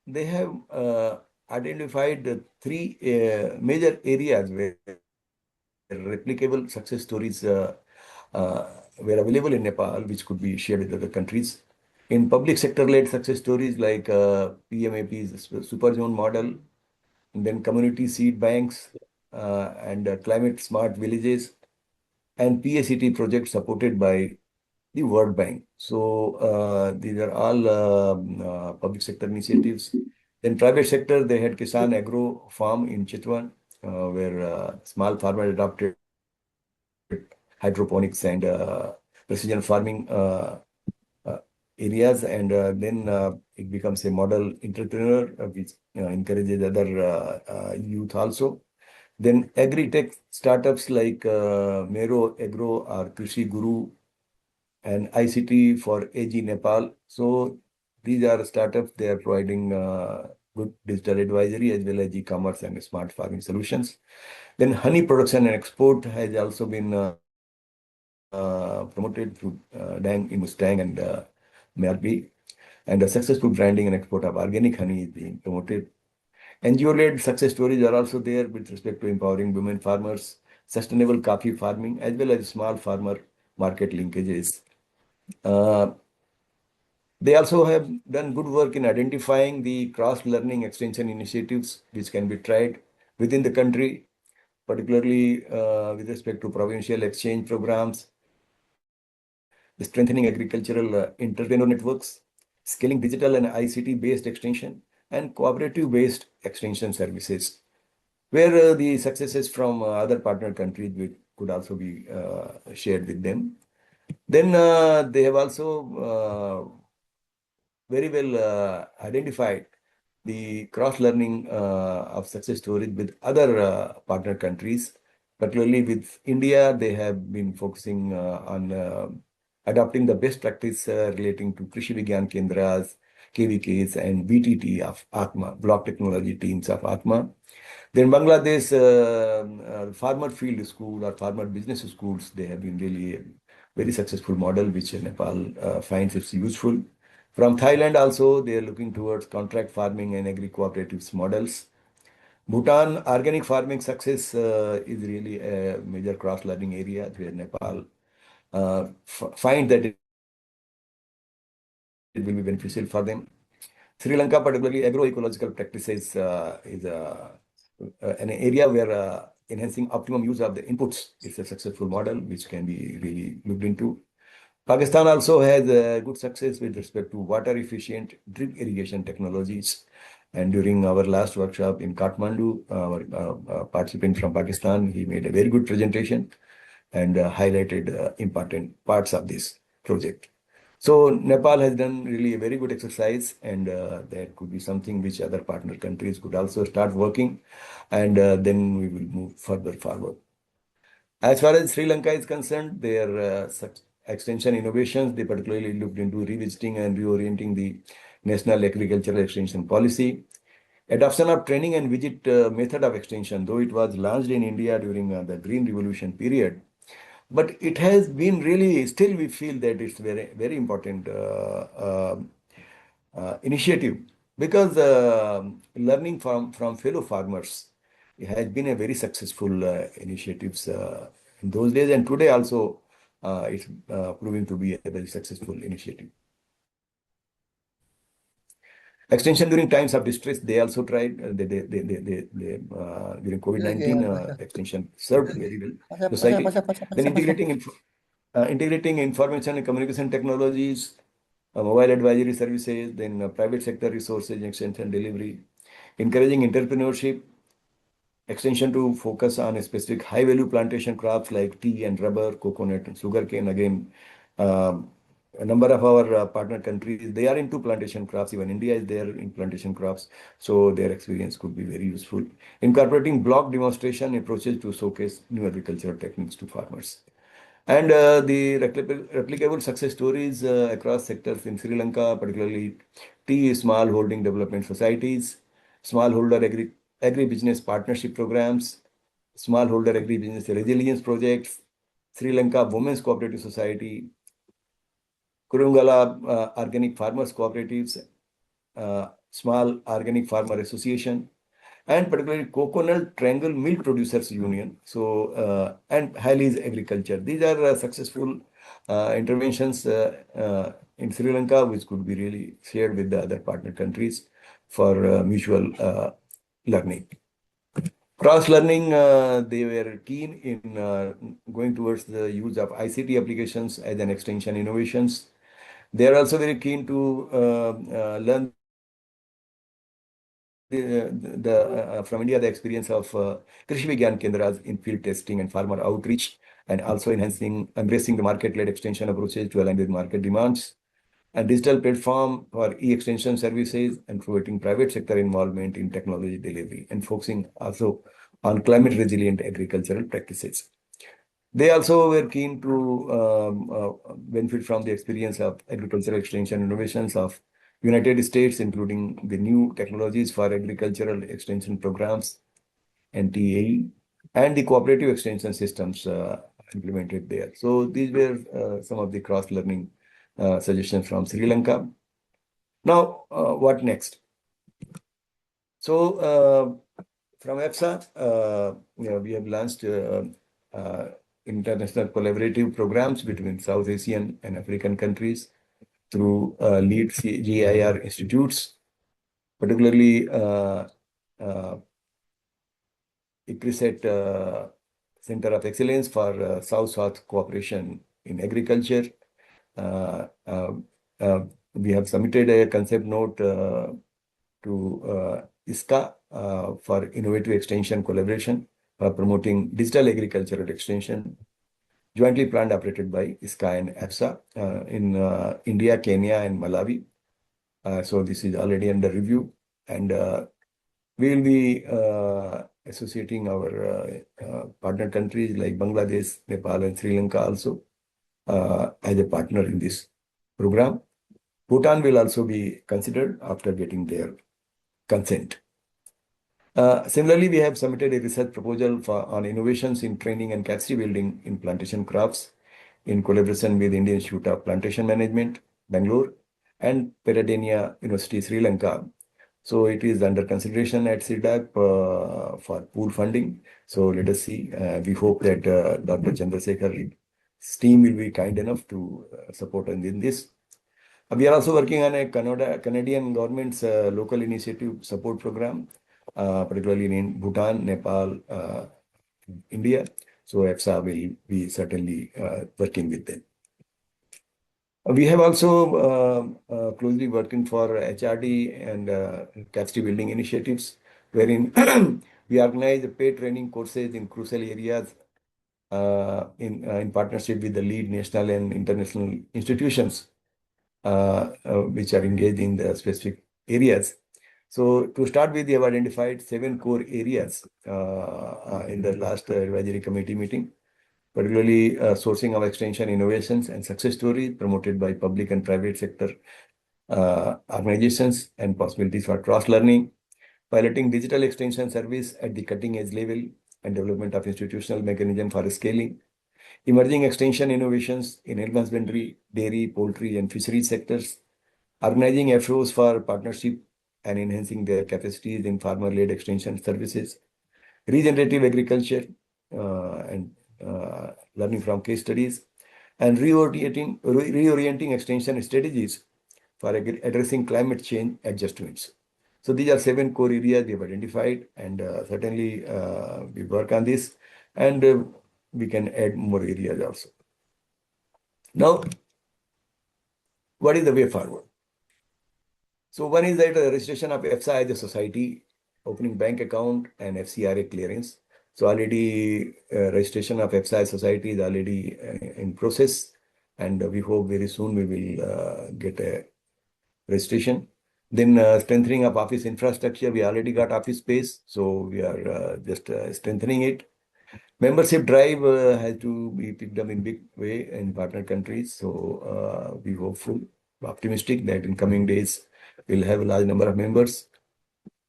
they have identified the three major areas where replicable success stories were available in Nepal, which could be shared with other countries. In public sector-led success stories like PMAP's Super Zone model, and then community seed banks and climate smart villages, and PACT projects supported by the World Bank. So these are all public sector initiatives Then private sector, they had Kisan Agro Farm in Chitwan, where small farmers adopted hydroponics and precision farming areas, and then it becomes a model entrepreneur, which encourages other youth also. Then agri-tech startups like Mero Agro or Krishi Guru and ICT for AG Nepal. So these are startups, they are providing good digital advisory as well as e-commerce and smart farming solutions. Then honey production and export has also been promoted through Dang in Mustang and Merbi. And the successful branding and export of organic honey is being promoted. NGO-led success stories are also there with respect to empowering women farmers, sustainable coffee farming, as well as small farmer market linkages. They also have done good work in identifying the cross-learning extension initiatives which can be tried within the country, particularly with respect to provincial exchange programs, the strengthening agricultural entrepreneur networks, scaling digital and ICT-based extension, and cooperative-based extension services, where the successes from other partner countries could also be shared with them. Then they have also very well identified the cross-learning of success stories with other partner countries. Particularly with India, they have been focusing on adopting the best practice relating to Krishi Vigyan Kendras, KVKs, and BTT of ATMA, Block Technology Teams of ATMA. Then Bangladesh farmer field school or farmer business schools, they have been really a very successful model, which Nepal finds it's useful. From Thailand also, they are looking towards contract farming and agri-cooperatives models. Bhutan organic farming success is really a major cross-learning area where Nepal find that it will be beneficial for them. Sri Lanka, particularly agroecological practices, is an area where enhancing optimum use of the inputs is a successful model which can be really looked into. Pakistan also has good success with respect to water efficient drip irrigation technologies. And during our last workshop in Kathmandu, our participant from Pakistan, he made a very good presentation and highlighted important parts of this project. So Nepal has done really a very good exercise, and that could be something which other partner countries could also start working, and then we will move further forward. As far as Sri Lanka is concerned, their extension innovations, they particularly looked into revisiting and reorienting the National Agricultural Extension Policy. Adoption of training and visit method of extension, though it was launched in India during the Green Revolution period, but it has been really, still we feel that it's very, very important initiative, because learning from fellow farmers has been a very successful initiatives in those days, and today also it's proving to be a very successful initiative. Extension during times of distress, they also tried. During COVID-19, extension served very well society. Then integrating information and communication technologies, mobile advisory services, then private sector resources, extension delivery, encouraging entrepreneurship, extension to focus on a specific high-value plantation crops like tea and rubber, coconut, and sugarcane. Again, a number of our partner countries, they are into plantation crops. Even India is there in plantation crops. So their experience could be very useful. Incorporating block demonstration approaches to showcase new agricultural techniques to farmers. And the replicable success stories across sectors in Sri Lanka, particularly tea small holding development societies, smallholder agri-business partnership programs, smallholder agri-business resilience projects, Sri Lanka Women's Cooperative Society, Kurungala Organic Farmers Cooperatives, Small Organic Farmer Association, and particularly Coconut Triangle Milk Producers Union. So, and Highly's Agriculture. These are successful interventions in Sri Lanka, which could be really shared with the other partner countries for mutual learning. Cross-learning, they were keen in going towards the use of ICT applications as an extension innovations. They are also very keen to learn from India the experience of Krishi Vigyan Kendras in field testing and farmer outreach, and also embracing the market-led extension approaches to align with market demands, and digital platform for e-extension services, and promoting private sector involvement in technology delivery, and focusing also on climate resilient agricultural practices. They also were keen to benefit from the experience of agricultural extension innovations of United States, including the new technologies for agricultural extension programs, NTAE, and the cooperative extension systems implemented there. So these were some of the cross-learning suggestions from Sri Lanka. Now, what next? So from AEPSA, we have launched international collaborative programs between South Asian and African countries through lead GIR institutes, particularly ICRISET Center of Excellence for South-South Cooperation in Agriculture. We have submitted a concept note to ISCA for innovative extension collaboration for promoting digital agricultural extension, jointly planned operated by ISCA and AEPSA in India, Kenya, and Malawi. So this is already under review, and we will be associating our partner countries like Bangladesh, Nepal, and Sri Lanka also as a partner in this program. Bhutan will also be considered after getting their consent. Similarly, we have submitted a research proposal on innovations in training and capacity building in plantation crops in collaboration with Indian Institute of Plantation Management, Bangalore, and Peradeniya University, Sri Lanka. So it is under consideration at CIRDAP for pool funding. So let us see. We hope that Dr. Chandrasekhar's team will be kind enough to support us in this. We are also working on a Canadian government's local initiative support program, particularly in Bhutan, Nepal, India. So AEPSA will be certainly working with them. We have also closely working for HRD and capacity building initiatives, wherein we organize paid training courses in crucial areas in partnership with the lead national and international institutions which are engaged in the specific areas. So to start with, we have identified 7 core areas in the last advisory committee meeting, particularly sourcing of extension innovations and success stories promoted by public and private sector organizations and possibilities for cross-learning, piloting digital extension service at the cutting edge level and development of institutional mechanism for scaling, emerging extension innovations in husbandry, dairy, poultry, and fisheries sectors, organizing FOs for partnership and enhancing their capacities in farmer-led extension services, regenerative agriculture, and learning from case studies, and reorienting extension strategies for addressing climate change adjustments. So these are 7 core areas we have identified, and certainly we work on this, and we can add more areas also. Now, what is the way forward? So one is that registration of AEPSA as a society, opening bank account, and FCRA clearance. So already registration of AEPSA as society is already in process, and we hope very soon we will get a registration. Then strengthening of office infrastructure, we already got office space, so we are just strengthening it. Membership drive has to be picked up in big way in partner countries. So we hopeful, optimistic that in coming days we'll have a large number of members.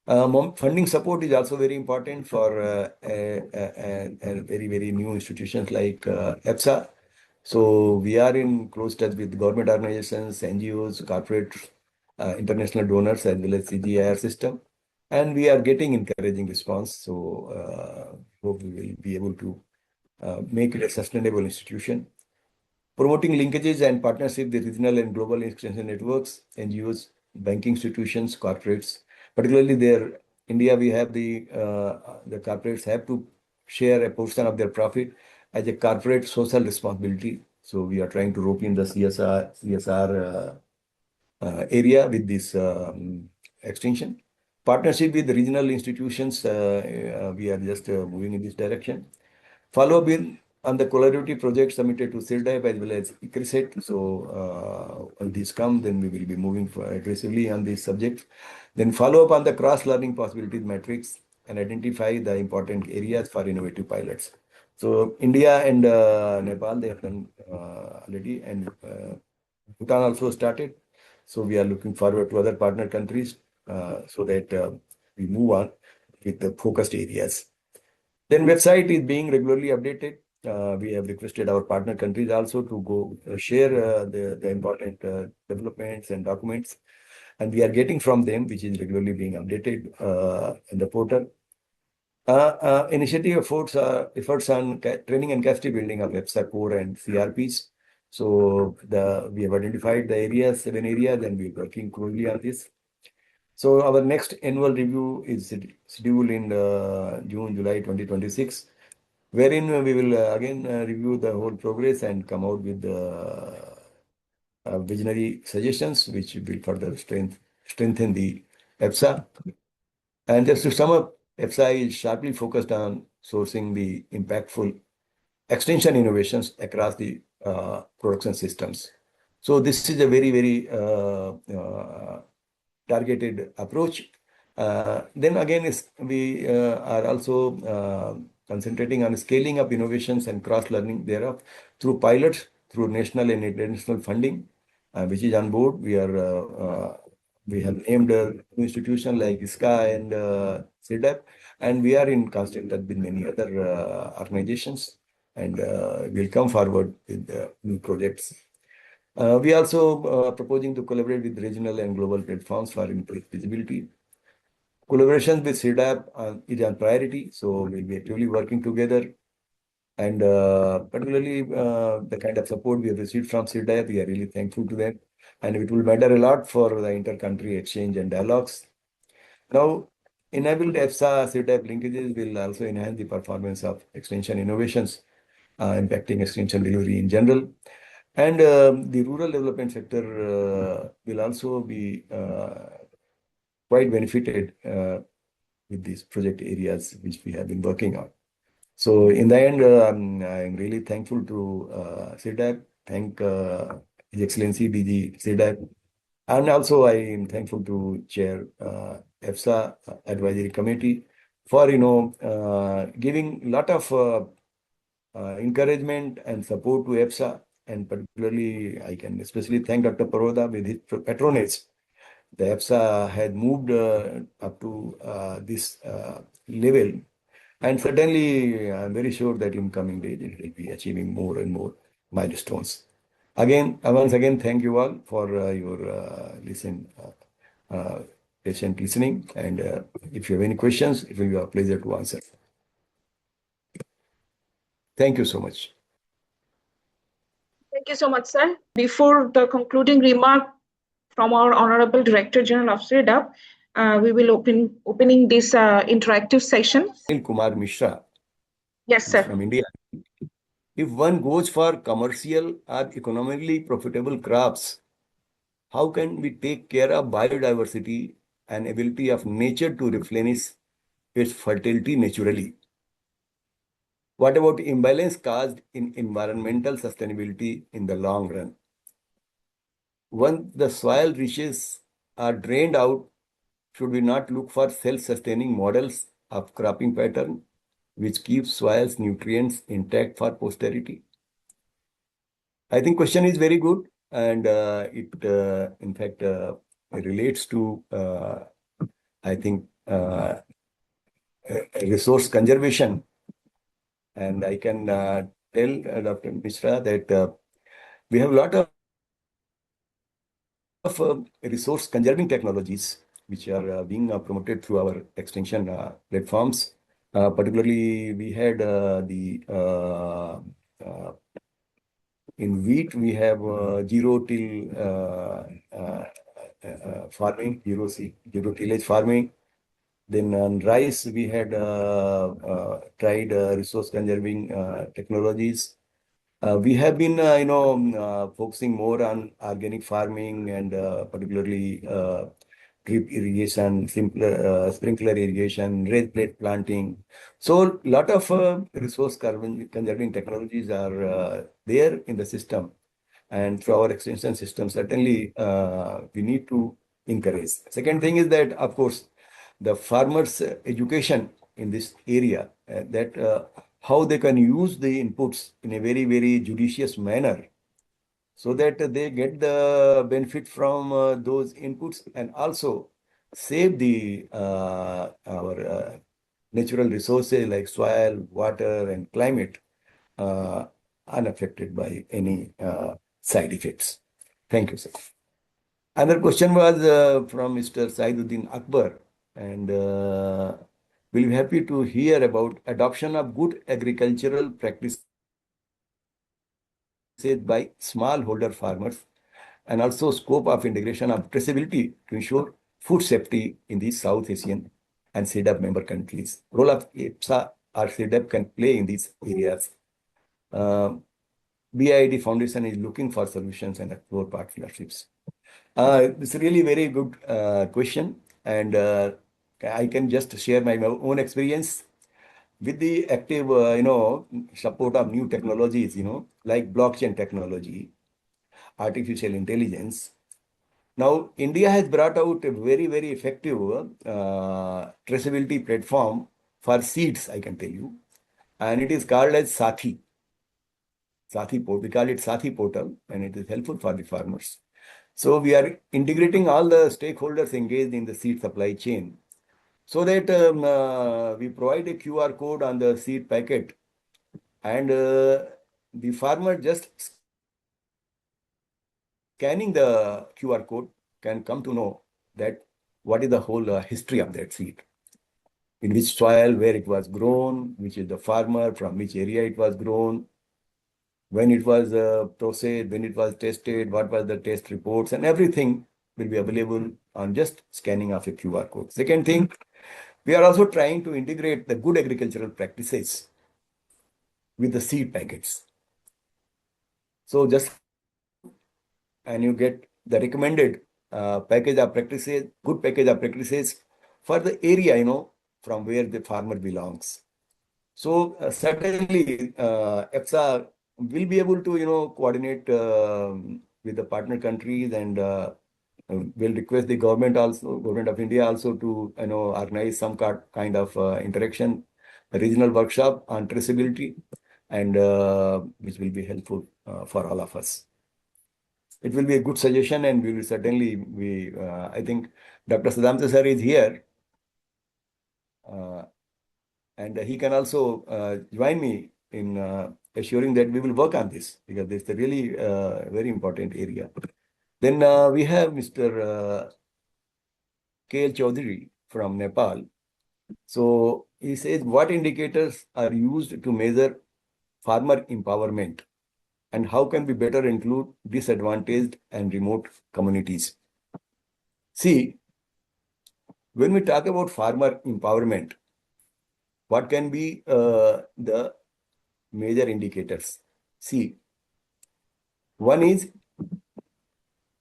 Funding support is also very important for very new institutions like AEPSA. So we are in close touch with government organizations, NGOs, corporate, international donors, as well as CGIR system. And we are getting encouraging response. So hope we will be able to make it a sustainable institution. Promoting linkages and partnership with regional and global extension networks, NGOs, banking institutions, corporates. Particularly there, India, we have the corporates have to share a portion of their profit as a corporate social responsibility. So we are trying to rope in the CSR area with this extension. Partnership with regional institutions, we are just moving in this direction. Follow up on the collaborative project submitted to CIRDAP as well as KRISNA. So when these come, then we will be moving aggressively on this subject. Then follow up on the cross-learning possibilities matrix and identify the important areas for innovative pilots. So India and Nepal, they have done already, and Bhutan also started. So we are looking forward to other partner countries so that we move on with the focused areas. Then website is being regularly updated. We have requested our partner countries also to go share the important developments and documents, and we are getting from them, which is regularly being updated in the portal. Initiative efforts on training and capacity building of AEPSA core and CRPs. So we have identified the areas, 7 areas, and we're working closely on this. So our next annual review is scheduled in June, July 2026, wherein we will again review the whole progress and come out with visionary suggestions, which will further strengthen the AEPSA. And just to sum up, AEPSA is sharply focused on sourcing the impactful extension innovations across the production systems. So this is a very, very targeted approach. Then again, we are also concentrating on scaling up innovations and cross-learning thereof through pilots, through national and international funding, which is on board. We have named institutions like ISCA and CIRDAP, and we are in constant touch with many other organizations, and we'll come forward with new projects. We also proposing to collaborate with regional and global platforms for increased visibility. Collaboration with CIRDAP is a priority, so we'll be actively working together. And particularly the kind of support we have received from CIRDAP, we are really thankful to them. And it will matter a lot for the inter-country exchange and dialogues. Now, enabled EFSA CIRDAP linkages will also enhance the performance of extension innovations, impacting extension delivery in general. And the rural development sector will also be quite benefited with these project areas which we have been working on. So in the end, I'm really thankful to CIRDAP, thank His Excellency DG CIRDAP, and also I am thankful to Chair EFSA Advisory Committee for giving a lot of encouragement and support to EFSA, and particularly I can especially thank Dr. Paroda with his patronage. The EFSA had moved up to this level, and certainly I'm very sure that in coming days it will be achieving more and more milestones. Once again, thank you all for your patient listening, and if you have any questions, it will be a pleasure to answer. Thank you so much.
Thank you so much, sir. Before the concluding remark from our Honorable Director General of CIRDAP, we will opening this interactive session.
Kumar Mishra.
Yes, sir.
From India. If one goes for commercial or economically profitable crops, how can we take care of biodiversity and ability of nature to replenish its fertility naturally? What about imbalance caused in environmental sustainability in the long run? Once the soil riches are drained out, should we not look for self-sustaining models of cropping pattern which keeps soil's nutrients intact for posterity? I think question is very good, and it in fact relates to I think resource conservation, and I can tell Dr. Mishra that we have a lot of resource conserving technologies which are being promoted through our extension platforms. Particularly, we had in wheat, we have zero-till farming, zero tillage farming. Then on rice, we had tried resource conserving technologies. We have been, focusing more on organic farming and particularly drip irrigation, sprinkler irrigation, raised bed planting. So lot of resource conserving technologies are there in the system. And through our extension system, certainly we need to encourage. Second thing is that, of course, the farmers' education in this area, that how they can use the inputs in a very, very judicious manner, so that they get the benefit from those inputs and also save the our natural resources like soil, water, and climate unaffected by any side effects. Thank you, sir. Another question was from Mr. Saiduddin Akbar, and we'll be happy to hear about adoption of good agricultural practices by smallholder farmers, and also scope of integration of traceability to ensure food safety in the South Asian and CIRDAP member countries. Role of AEPSA or CIRDAP can play in these areas. BID Foundation is looking for solutions and explore partnerships. It's a really very good question, and I can just share my own experience with the active, support of new technologies, like blockchain technology, artificial intelligence. Now, India has brought out a very, very effective traceability platform for seeds, I can tell you, and it is called as Sathi. We call it Sathi portal, and it is helpful for the farmers. So we are integrating all the stakeholders engaged in the seed supply chain, so that we provide a QR code on the seed packet, and the farmer just scanning the QR code can come to know that what is the whole history of that seed, in which soil, where it was grown, which is the farmer, from which area it was grown, when it was processed, when it was tested, what was the test reports, and everything will be available on just scanning of a QR code. Second thing, we are also trying to integrate the good agricultural practices with the seed packets. So just, and you get the recommended package of practices, good package of practices for the area, from where the farmer belongs. So certainly EPSA will be able to, coordinate with the partner countries, and will request the government of India also to, organize some kind of interaction, a regional workshop on traceability, and which will be helpful for all of us. It will be a good suggestion, and we will certainly, I think Dr. Sadamta sir is here, and he can also join me in assuring that we will work on this, because it's a really very important area. Then we have Mr. KL Chaudhary from Nepal. So he says, what indicators are used to measure farmer empowerment, and how can we better include disadvantaged and remote communities? See, when we talk about farmer empowerment, what can be the major indicators? See, one is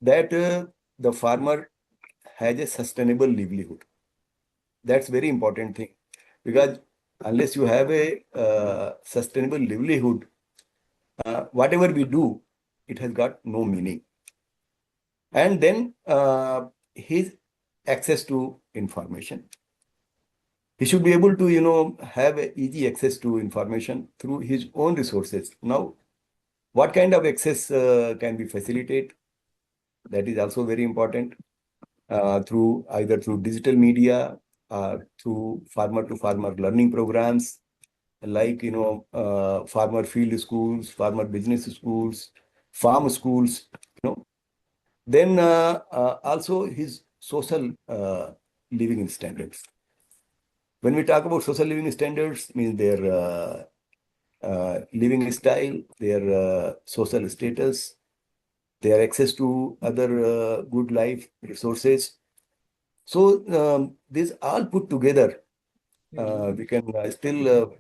that the farmer has a sustainable livelihood. That's very important thing, because unless you have a sustainable livelihood, whatever we do, it has got no meaning. And then his access to information. He should be able to, have easy access to information through his own resources. Now, what kind of access can we facilitate? That is also very important. Either through digital media, through farmer-to-farmer learning programs, like, farmer field schools, farmer business schools, farm schools, Then also his social living standards. When we talk about social living standards, means their living style, their social status, their access to other good life resources. So these all put together, we can still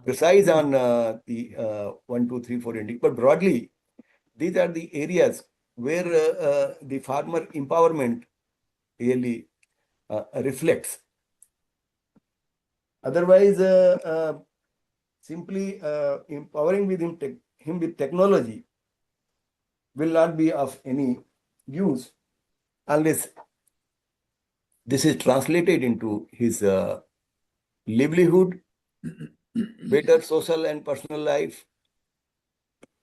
precise on the 1, 2, 3, 4 indicators. But broadly, these are the areas where the farmer empowerment really reflects. Otherwise, simply empowering him with technology will not be of any use unless this is translated into his livelihood, better social and personal life,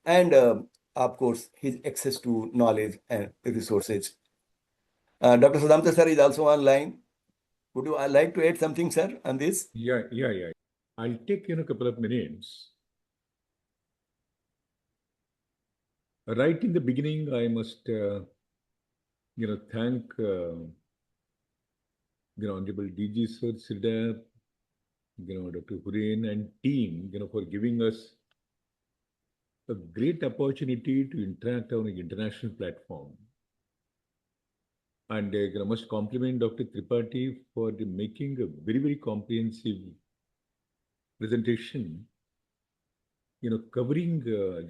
and of course, his access to knowledge and resources. Dr. Sadamta sir is also online. Would you like to add something, sir, on this?
Yeah. I'll take a couple of minutes. Right in the beginning, I must thank Honorable DG Sir CIRDAP, Dr. Hurein and team, for giving us a great opportunity to interact on an international platform. And I must compliment Dr. Tripathi for making a very, very comprehensive presentation, covering,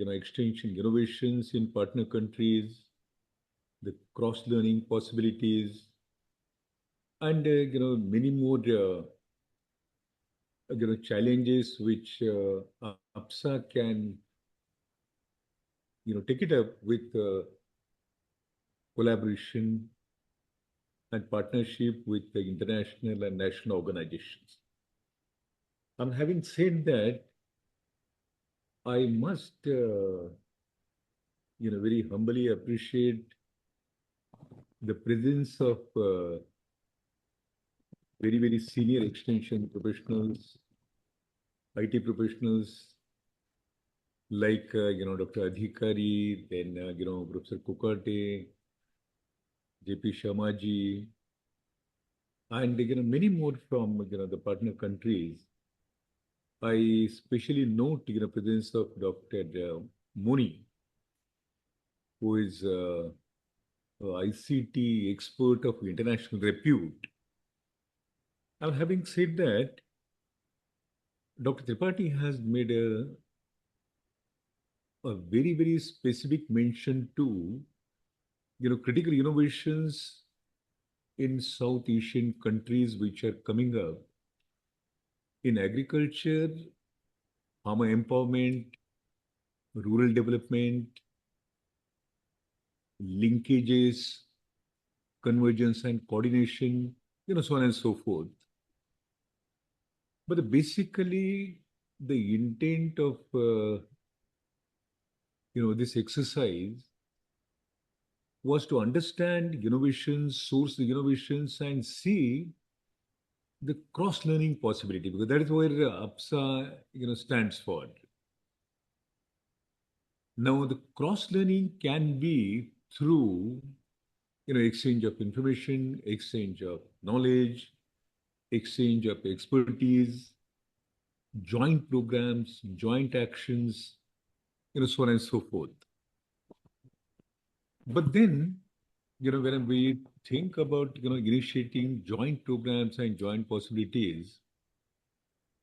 extension innovations in partner countries, the cross-learning possibilities, and, many more, challenges which AEPSA can, take it up with collaboration and partnership with the international and national organizations. And having said that, I must, very humbly appreciate the presence of very, very senior extension professionals, IT professionals like, Dr. Adhikari, then, Professor Kukate, JP Sharmaji, and, many more from, the partner countries. I especially note, presence of Dr. Moni, who is ICT expert of international repute. Now, having said that, Dr. Tripathi has made a very, very specific mention to, critical innovations in South Asian countries which are coming up in agriculture, farmer empowerment, rural development, linkages, convergence and coordination, so on and so forth. But basically, the intent of this exercise was to understand innovations, source the innovations, and see the cross-learning possibility, because that is where AEPSA stands for. Now, the cross-learning can be through exchange of information, exchange of knowledge, exchange of expertise, joint programs, joint actions, so on and so forth. But then, when we think about, initiating joint programs and joint possibilities,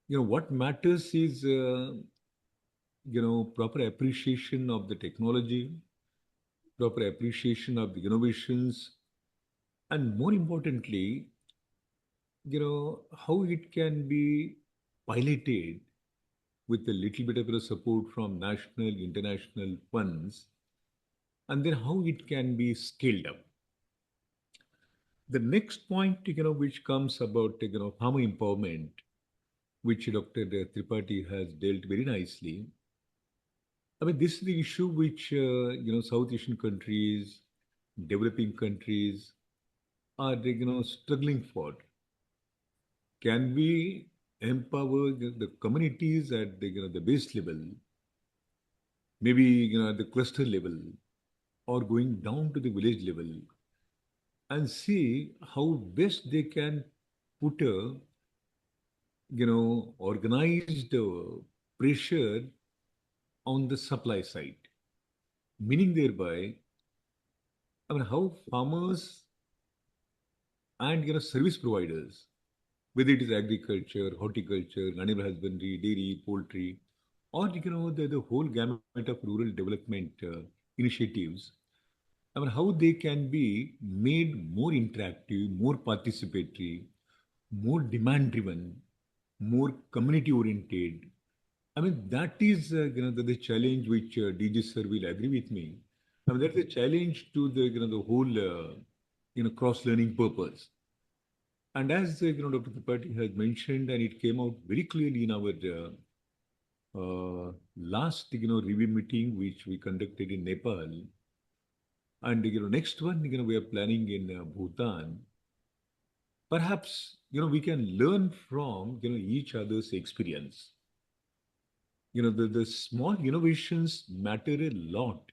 what matters is, proper appreciation of the technology, proper appreciation of the innovations, and more importantly, how it can be piloted with a little bit of support from national, international funds, and then how it can be scaled up. The next point, which comes about, farmer empowerment, which Dr. Tripathi has dealt very nicely. I mean, this is the issue which, South Asian countries, developing countries are, struggling for. Can we empower the communities at the base level, maybe, at the cluster level, or going down to the village level, and see how best they can put a, organized pressure on the supply side. Meaning thereby, I mean, how farmers and, service providers, whether it is agriculture, horticulture, animal husbandry, dairy, poultry, or, the whole gamut of rural development initiatives, I mean, how they can be made more interactive, more participatory, more demand-driven, more community-oriented. I mean, that is the challenge which DG sir will agree with me. I mean, that's a challenge to the whole cross-learning purpose. And as Dr. Tripathi has mentioned, and it came out very clearly in our last review meeting which we conducted in Nepal, and next one we are planning in Bhutan. Perhaps we can learn from each other's experience. The small innovations matter a lot,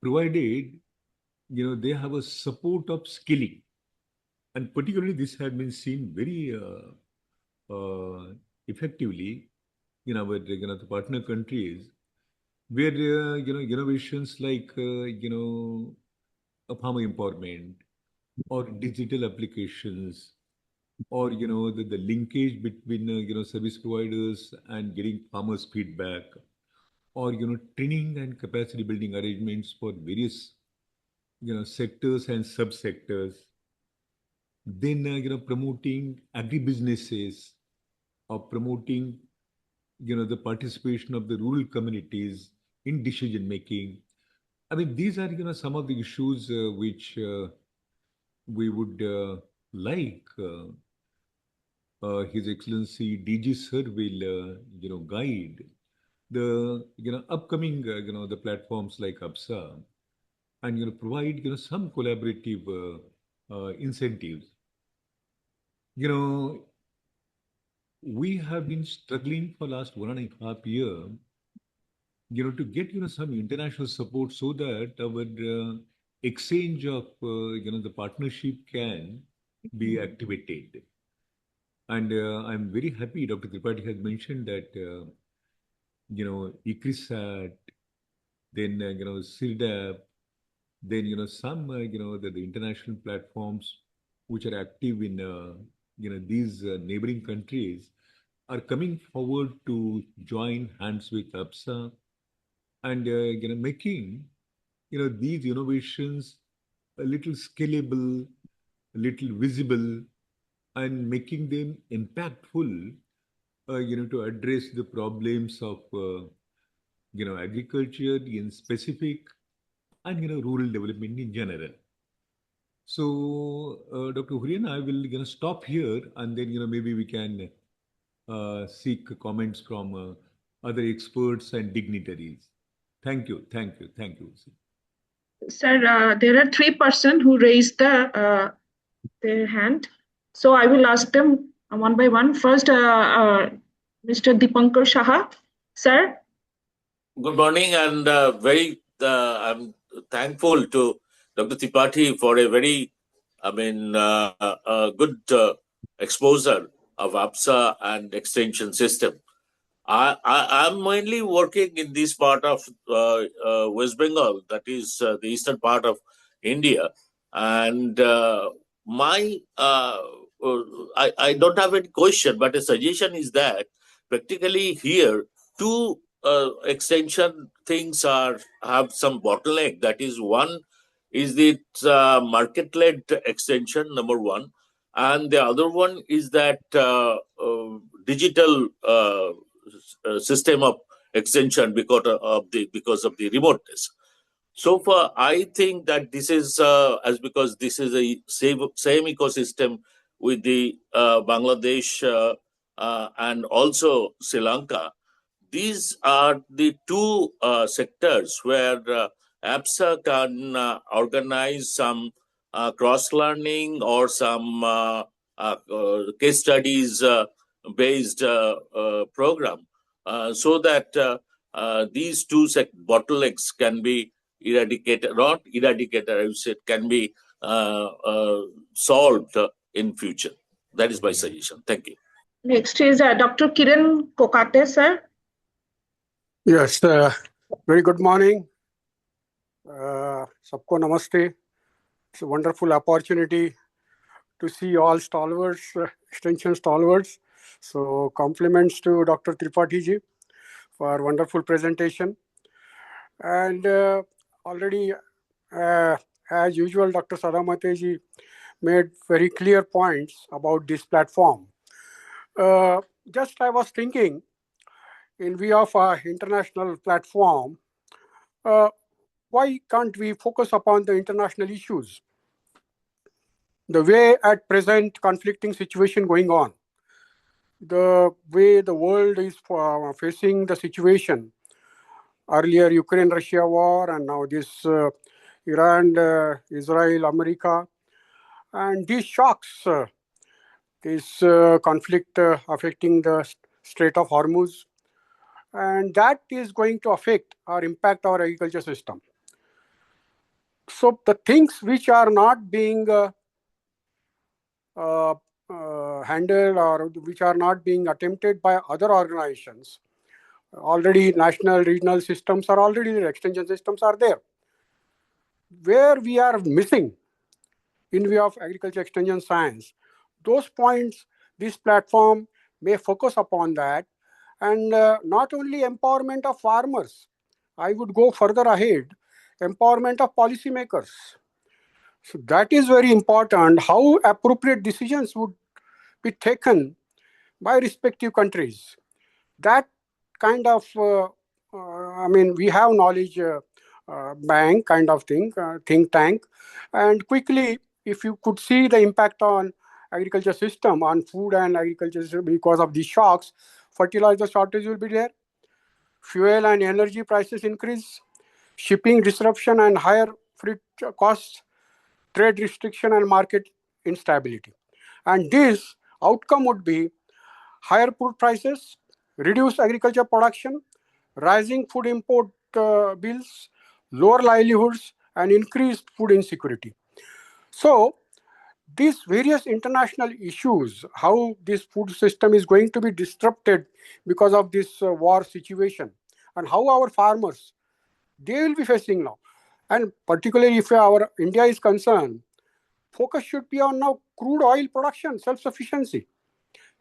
provided they have a support of skilling, and particularly this had been seen very effectively in our the partner countries, where innovations like a farmer empowerment or digital applications, or the linkage between service providers and getting farmers feedback, or training and capacity building arrangements for various sectors and subsectors. Then promoting agri-businesses, or promoting the participation of the rural communities in decision making. I mean, these are some of the issues which we would like His Excellency DG Sir will guide the upcoming the platforms like AEPSA, and provide some collaborative incentives. We have been struggling for last 1.5 years to get some international support so that our exchange of the partnership can be activated. And I'm very happy Dr. Tripathi has mentioned that ICRISAT, then CIRDAP, then some the international platforms which are active in these neighboring countries are coming forward to join hands with AEPSA, and making these innovations a little scalable, a little visible, and making them impactful to address the problems of agriculture in specific, and rural development in general. So Dr. Hurian, I will stop here, and then maybe we can seek comments from other experts and dignitaries. Thank you.
Sir, there are 3 persons who raised their hand. So I will ask them one by one. First, Mr. Dipankar Saha. Sir.
Good morning, and I'm thankful to Dr. Tripathi for a very, good exposure of AEPSA and extension system. I'm mainly working in this part of West Bengal, that is the eastern part of India, and I don't have any question, but a suggestion is that practically here 2 extension things have some bottleneck. That is, one is the market-led extension, number 1, and the other one is that digital system of extension because of the remoteness. So far, I think that this is because this is a same ecosystem with the Bangladesh and also Sri Lanka. These are the 2 sectors where AEPSA can organize some cross-learning or some case studies based program so that these 2 bottlenecks can be eradicated, not eradicated, I would say, can be solved in future. That is my suggestion. Thank you.
Next is Dr. Kiran Kokate, sir.
Yes, very good morning. Sabko namaste. It's a wonderful opportunity to see all stalwarts, extension stalwarts. So compliments to Dr. Tripathi ji for wonderful presentation. And already As usual, Dr. Sadamateji made very clear points about this platform. Just I was thinking, in view of our international platform, why can't we focus upon the international issues? The way at present conflicting situation going on, the way the world is facing the situation, earlier Ukraine-Russia war, and now this Iran, Israel, America, and these shocks, this conflict affecting the Strait of Hormuz, and that is going to affect or impact our agriculture system. So the things which are not being handled or which are not being attempted by other organizations, already national, regional systems are already there, extension systems are there. Where we are missing in view of agriculture extension science, those points, this platform may focus upon that, and not only empowerment of farmers, I would go further ahead, empowerment of policymakers. So that is very important, how appropriate decisions would be taken by respective countries. That kind of, we have knowledge bank kind of thing, think tank, and quickly, if you could see the impact on agriculture system, on food and agriculture because of these shocks, fertilizer shortage will be there, fuel and energy prices increase, shipping disruption and higher freight costs, trade restriction and market instability. And this outcome would be higher food prices, reduced agriculture production, rising food import bills, lower livelihoods, and increased food insecurity. So these various international issues, how this food system is going to be disrupted because of this war situation, and how our farmers, they will be facing now. And particularly if our India is concerned, focus should be on now crude oil production, self-sufficiency.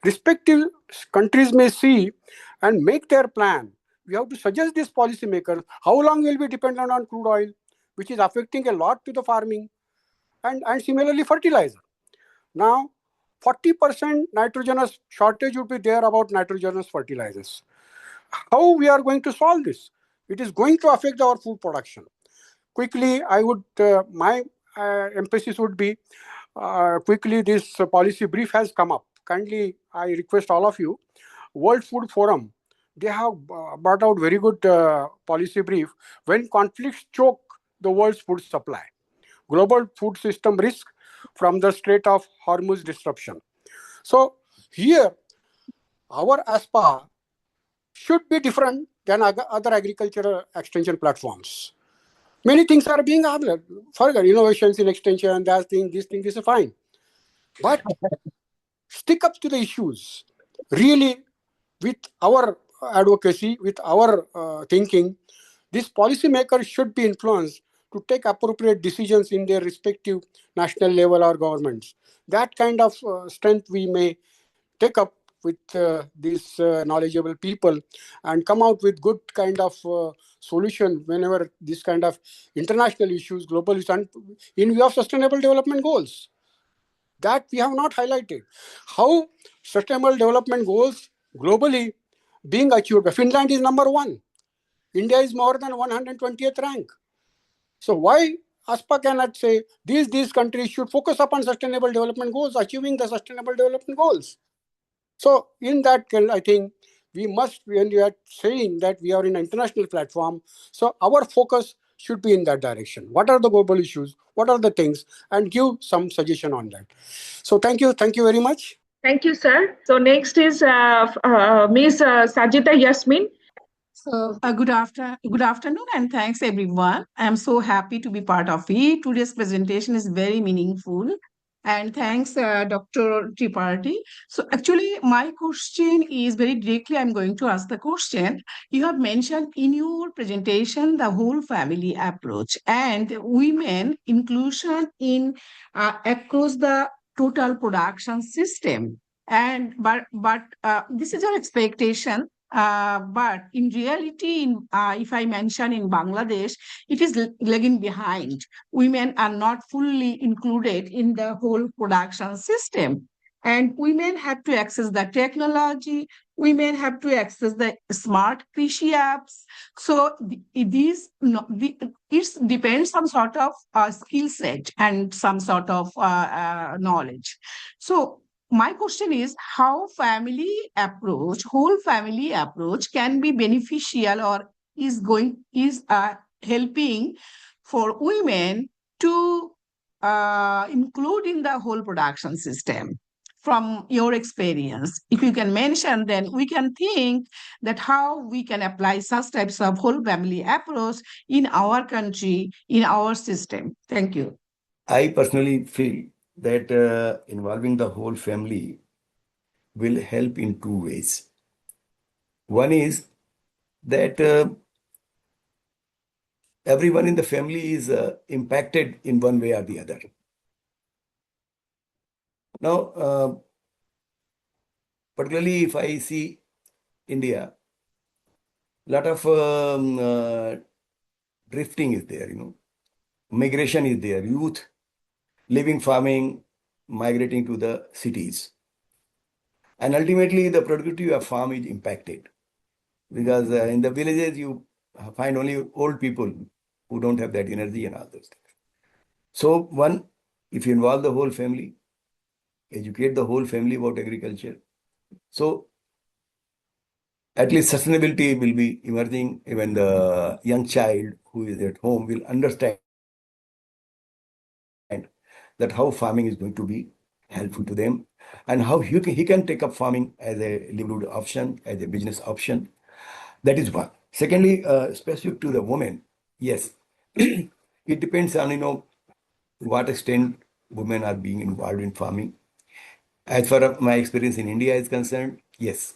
Respective countries may see and make their plan. We have to suggest these policymakers how long will be dependent on crude oil, which is affecting a lot to the farming, and similarly fertilizer. Now, 40% nitrogenous shortage would be there about nitrogenous fertilizers. How we are going to solve this? It is going to affect our food production. Quickly, I would, my emphasis would be, quickly this policy brief has come up. Kindly, I request all of you, World Food Forum, they have brought out very good policy brief, when conflicts choke the world's food supply. Global food system risk from the Strait of Hormuz disruption. So here, our ASPA should be different than other agricultural extension platforms. Many things are being added. Further innovations in extension, that thing, this thing, this is fine. But stick up to the issues. Really, with our advocacy, with our thinking, these policymakers should be influenced to take appropriate decisions in their respective national level or governments. That kind of strength we may take up with these knowledgeable people and come out with good kind of solution whenever this kind of international issues, global issues, in view of sustainable development goals. That we have not highlighted. How sustainable development goals globally being achieved. Finland is number 1. India is more than 120th rank. So why ASPA cannot say these countries should focus upon sustainable development goals, achieving the sustainable development goals? So in that, I think we must, when we are saying that we are in an international platform, so our focus should be in that direction. What are the global issues? What are the things? And give some suggestion on that. So thank you very much.
Thank you, sir. So next is Ms. Sajida Yasmin.
So good afternoon, and thanks everyone. I'm so happy to be part of it. Today's presentation is very meaningful, and thanks, Dr. Tripathi. So actually, my question is very directly. I'm going to ask the question. You have mentioned in your presentation the whole family approach and women inclusion in across the total production system. And but this is our expectation But in reality, if I mention in Bangladesh, it is lagging behind. Women are not fully included in the whole production system. And women have to access the technology, women have to access the smart Krishi apps. So it depends some sort of skill set and some sort of knowledge. So my question is how whole family approach can be beneficial or is helping for women to include in the whole production system. From your experience, if you can mention, then we can think that how we can apply such types of whole family approach in our country, in our system. Thank you.
I personally feel that involving the whole family will help in two ways. One is that everyone in the family is impacted in one way or the other. Now, particularly if I see India, a lot of drifting is there, migration is there, youth leaving farming, migrating to the cities. And ultimately, the productivity of farm is impacted because in the villages, you find only old people who don't have that energy and all those things. So one, if you involve the whole family, educate the whole family about agriculture, so at least sustainability will be emerging. Even the young child who is at home will understand that how farming is going to be helpful to them and how he can take up farming as a livelihood option, as a business option. That is one. Secondly, specific to the women, yes, it depends on, what extent women are being involved in farming. As far as my experience in India is concerned, yes,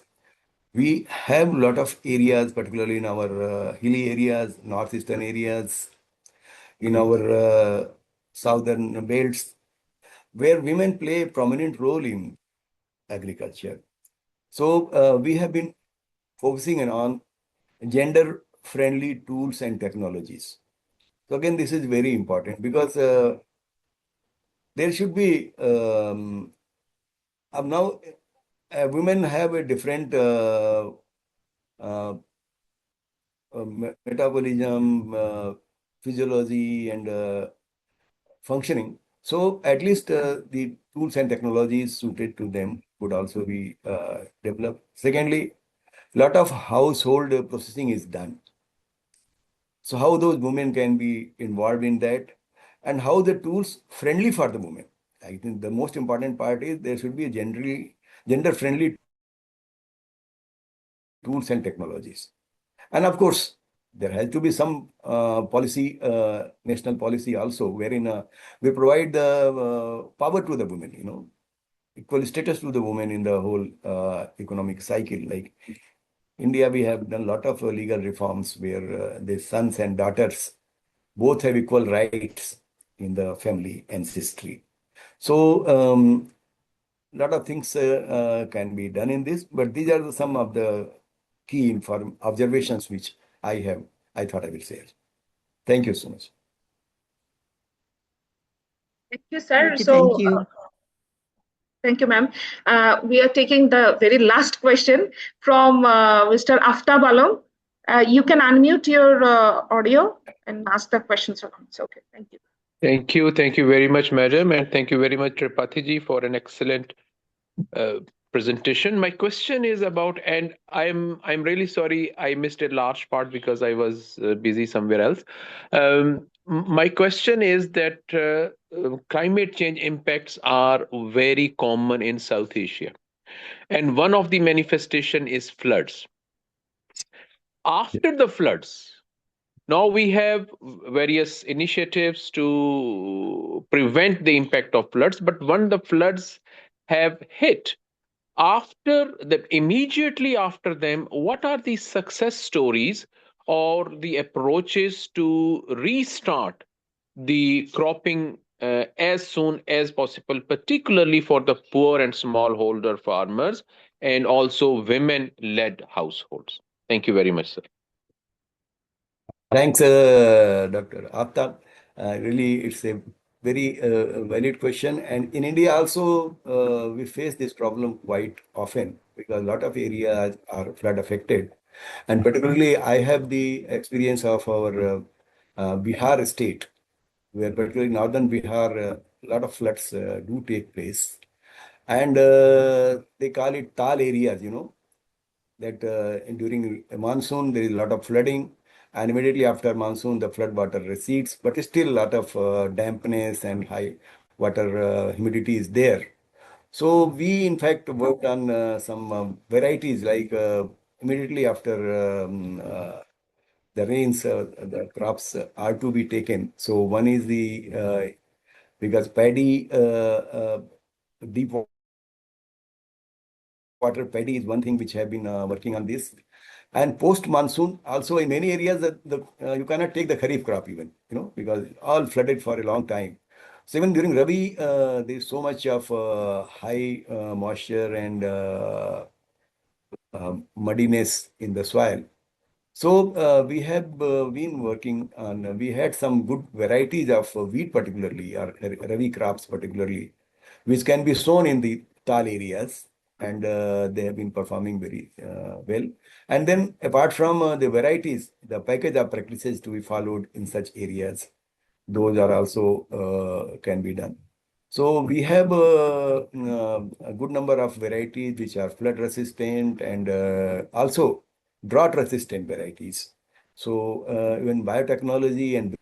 we have a lot of areas, particularly in our hilly areas, northeastern areas, in our southern belts, where women play a prominent role in agriculture. So we have been focusing on gender-friendly tools and technologies. So again, this is very important because there should be now women have a different metabolism, physiology, and functioning. So at least the tools and technologies suited to them would also be developed. Secondly, a lot of household processing is done. So how those women can be involved in that and how the tools friendly for the women. I think the most important part is there should be a gender-friendly tools and technologies. And of course, there has to be some policy, national policy also, wherein we provide the power to the women, equal status to the women in the whole economic cycle. Like India, we have done a lot of legal reforms where the sons and daughters both have equal rights in the family ancestry. So a lot of things can be done in this, but these are some of the key observations which I thought I will share. Thank you so much.
Thank you, sir.
Thank you.
Thank you, ma'am. We are taking the very last question from Mr. Aftab Alam. You can unmute your audio and ask the questions or comments. Okay, thank you.
Thank you. Thank you very much, madam. And thank you very much, Tripathi ji, for an excellent presentation. My question is about, and I'm really sorry I missed a large part because I was busy somewhere else. My question is that climate change impacts are very common in South Asia. And one of the manifestation is floods. After the floods, now we have various initiatives to prevent the impact of floods, but when the floods have hit, immediately after them, what are the success stories or the approaches to restart the cropping as soon as possible, particularly for the poor and smallholder farmers, and also women-led households? Thank you very much, sir.
Thanks, Dr. Aftab. Really, it's a very valid question. And in India also, we face this problem quite often because a lot of areas are flood affected. And particularly, I have the experience of our Bihar state, where particularly northern Bihar, a lot of floods do take place. And they call it tal areas, that during monsoon there is a lot of flooding, and immediately after monsoon the flood water recedes, but still a lot of dampness and high water humidity is there. So we in fact worked on some varieties like immediately after the rains, the crops are to be taken. So one is the because paddy, deep water paddy is one thing which have been working on this. And post monsoon, also in many areas, you cannot take the kharif crop even, because all flooded for a long time. So even during Rabi, there's so much of high moisture and muddiness in the soil. So we have been working on, we had some good varieties of wheat particularly, or Rabi crops particularly, which can be sown in the tal areas, and they have been performing very well. And then apart from the varieties, the package of practices to be followed in such areas, those are also can be done. So we have a good number of varieties which are flood resistant and also drought resistant varieties. So even biotechnology and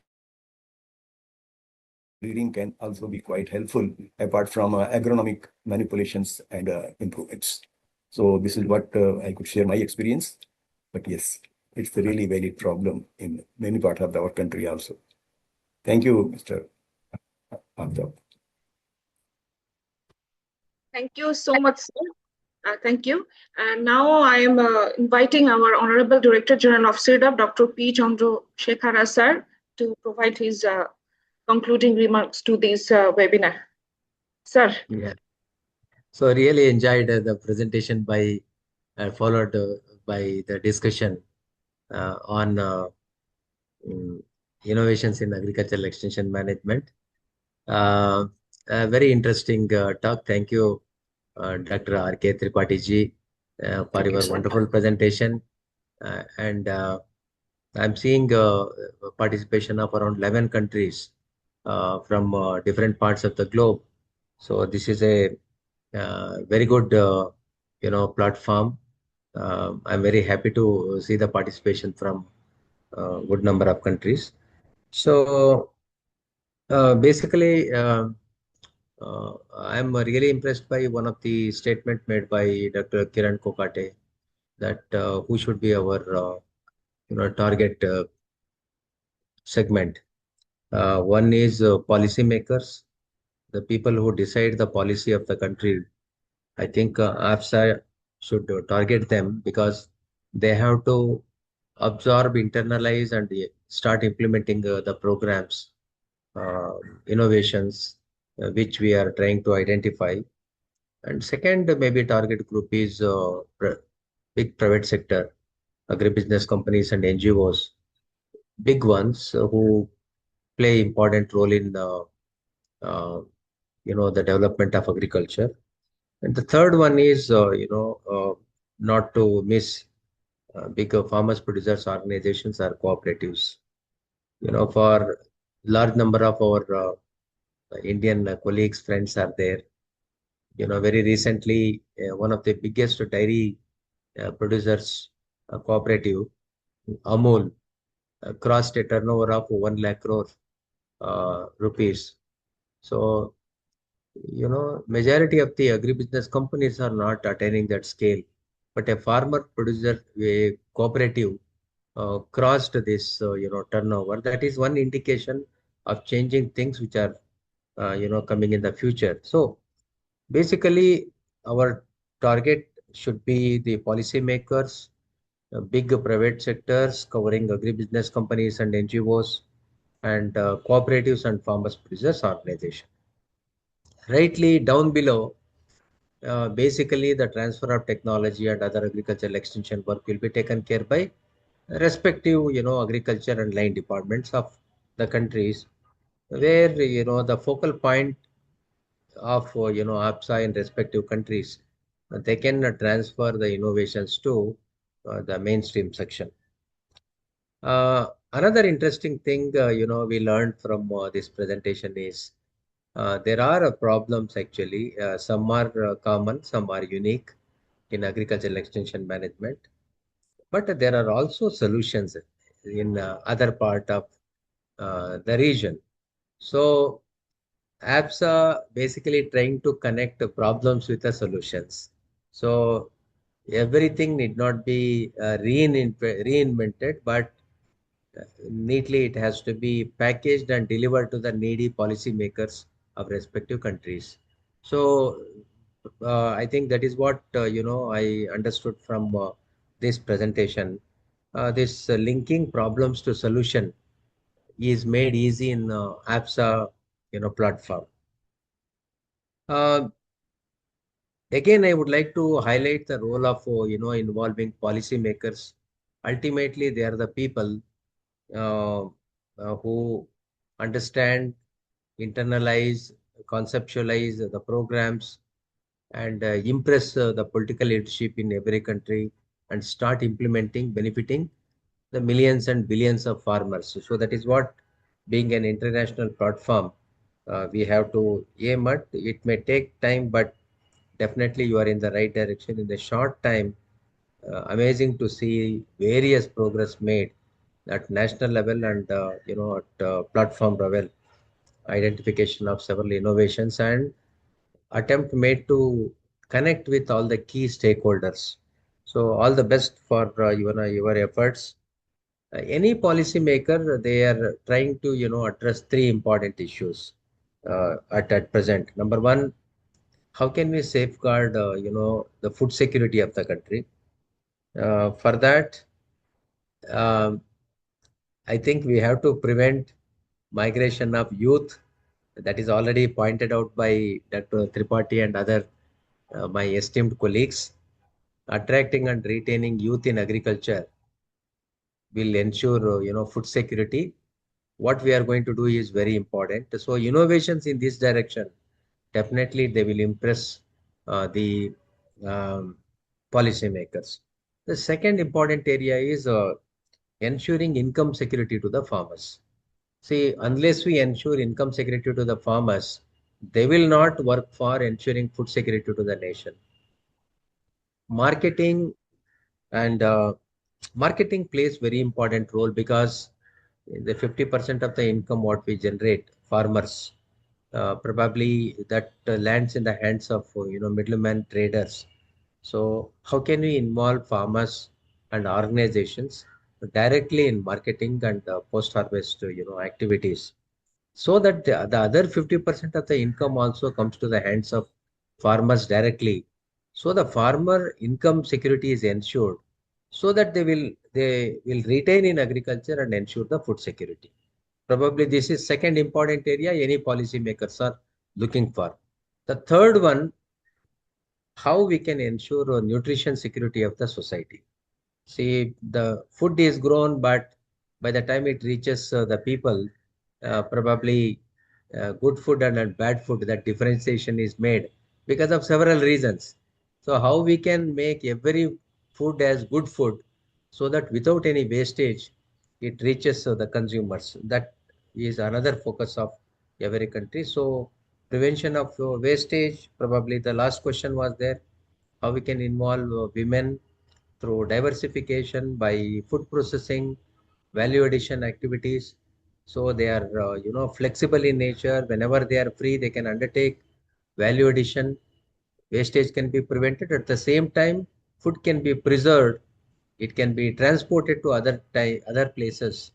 breeding can also be quite helpful apart from agronomic manipulations and improvements. So this is what I could share my experience. But yes, it's a really valid problem in many parts of our country also. Thank you, Mr. Aftab.
Thank you so much, sir. Thank you. And now I am inviting our Honorable Director General of CIRDAP, Dr. P. Chandrasekhara sir, to provide his concluding remarks to this webinar. Sir.
Yeah. So I really enjoyed the presentation followed by the discussion on innovations in agricultural extension management. A very interesting talk. Thank you, Dr. R.K. Tripathi ji, for your wonderful presentation. And I'm seeing participation of around 11 countries from different parts of the globe. So this is a very good, platform. I'm very happy to see the participation from a good number of countries. So basically, I'm really impressed by one of the statement made by Dr. Kiran Kokate that who should be our target segment. One is policymakers, the people who decide the policy of the country. I think AEPSA should target them because they have to absorb, internalize, and start implementing the programs, innovations, which we are trying to identify. And second, maybe target group is big private sector, agribusiness companies and NGOs, big ones who play important role in the development of agriculture. And the third one is not to miss big farmers producers organizations or cooperatives. For large number of our Indian colleagues, friends are there. Very recently, one of the biggest dairy producers cooperative, Amul, crossed a turnover of 1 lakh crore rupees. So, majority of the agribusiness companies are not attaining that scale. But a farmer producer, a cooperative, crossed this, turnover. That is one indication of changing things which are, coming in the future. So, basically, our target should be the policymakers, big private sectors covering agribusiness companies and NGOs, and cooperatives and farmers producers organization. Rightly down below, basically the transfer of technology and other agricultural extension work will be taken care by respective, agriculture and line departments of the countries, where, the focal point of, AEPSA in respective countries, they can transfer the innovations to the mainstream section. Another interesting thing, we learned from this presentation is there are problems actually. Some are common, some are unique in agricultural extension management, but there are also solutions in other part of the region. So apps basically trying to connect the problems with the solutions. So everything need not be reinvented, but neatly it has to be packaged and delivered to the needy policymakers of respective countries. So I think that is what I understood from this presentation. This linking problems to solution is made easy in AEPSA platform. Again, I would like to highlight the role of involving policymakers. Ultimately, they are the people who understand, internalize, conceptualize the programs, and impress the political leadership in every country and start implementing, benefiting the millions and billions of farmers. So that is what, being an international platform, we have to aim at. It may take time, but definitely you are in the right direction. In the short time, amazing to see various progress made at national level and at platform level, identification of several innovations and attempt made to connect with all the key stakeholders. So all the best for your efforts. Any policy maker, they are trying to address three important issues at present. Number one, how can we safeguard the food security of the country? For that, um, I think we have to prevent migration of youth. That is already pointed out by Dr. Tripathi and other my esteemed colleagues. Attracting and retaining youth in agriculture will ensure food security. What we are going to do is very important. So innovations in this direction, definitely they will impress the um, policymakers. The second important area is ensuring income security to the farmers. See, unless we ensure income security to the farmers, they will not work for ensuring food security to the nation. Marketing and marketing plays very important role, because the 50% of the income what we generate, farmers, probably that lands in the hands of middlemen traders. So how can we involve farmers and organizations directly in marketing and post harvest activities, so that the other 50% of the income also comes to the hands of farmers directly, so the farmer income security is ensured, so that they will retain in agriculture and ensure the food security. Probably this is second important area any policy makers are looking for. The third one, how we can ensure nutrition security of the society. See, the food is grown, but by the time it reaches the people, probably good food and bad food, that differentiation is made because of several reasons. So how we can make every food as good food, so that without any wastage, it reaches the consumers. That is another focus of every country. So prevention of wastage, probably the last question was there, how we can involve women through diversification by food processing, value addition activities. So they are, flexible in nature. Whenever they are free, they can undertake value addition. Wastage can be prevented. At the same time, food can be preserved. It can be transported to other places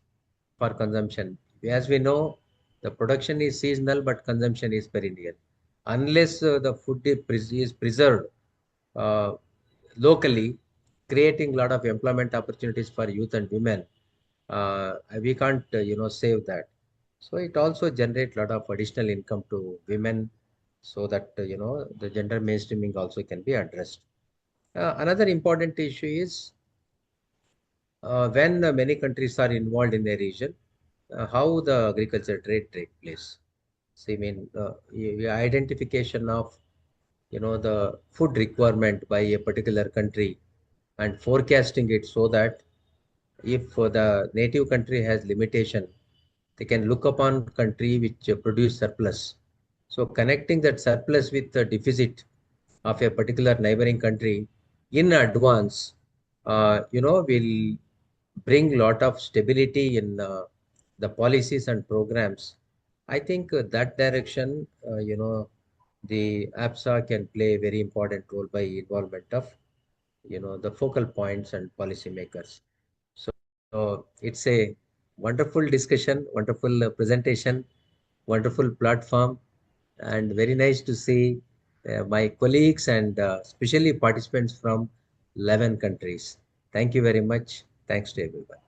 for consumption. As we know, the production is seasonal, but consumption is perennial. Unless the food is preserved uh, locally, creating a lot of employment opportunities for youth and women, we can't save that. So it also generates a lot of additional income to women. so that the gender mainstreaming also can be addressed. Another important issue is when many countries are involved in a region, how the agriculture trade take place. So, I mean, identification of the food requirement by a particular country and forecasting it so that if the native country has limitation, they can look upon country which produce surplus. So connecting that surplus with the deficit of a particular neighboring country in advance, will bring lot of stability in the policies and programs. I think that direction, the AEPSA can play a very important role by involvement of, the focal points and policymakers. So it's a wonderful discussion, wonderful presentation, wonderful platform, and very nice to see my colleagues and especially participants from 11 countries. Thank you very much. Thanks to everyone.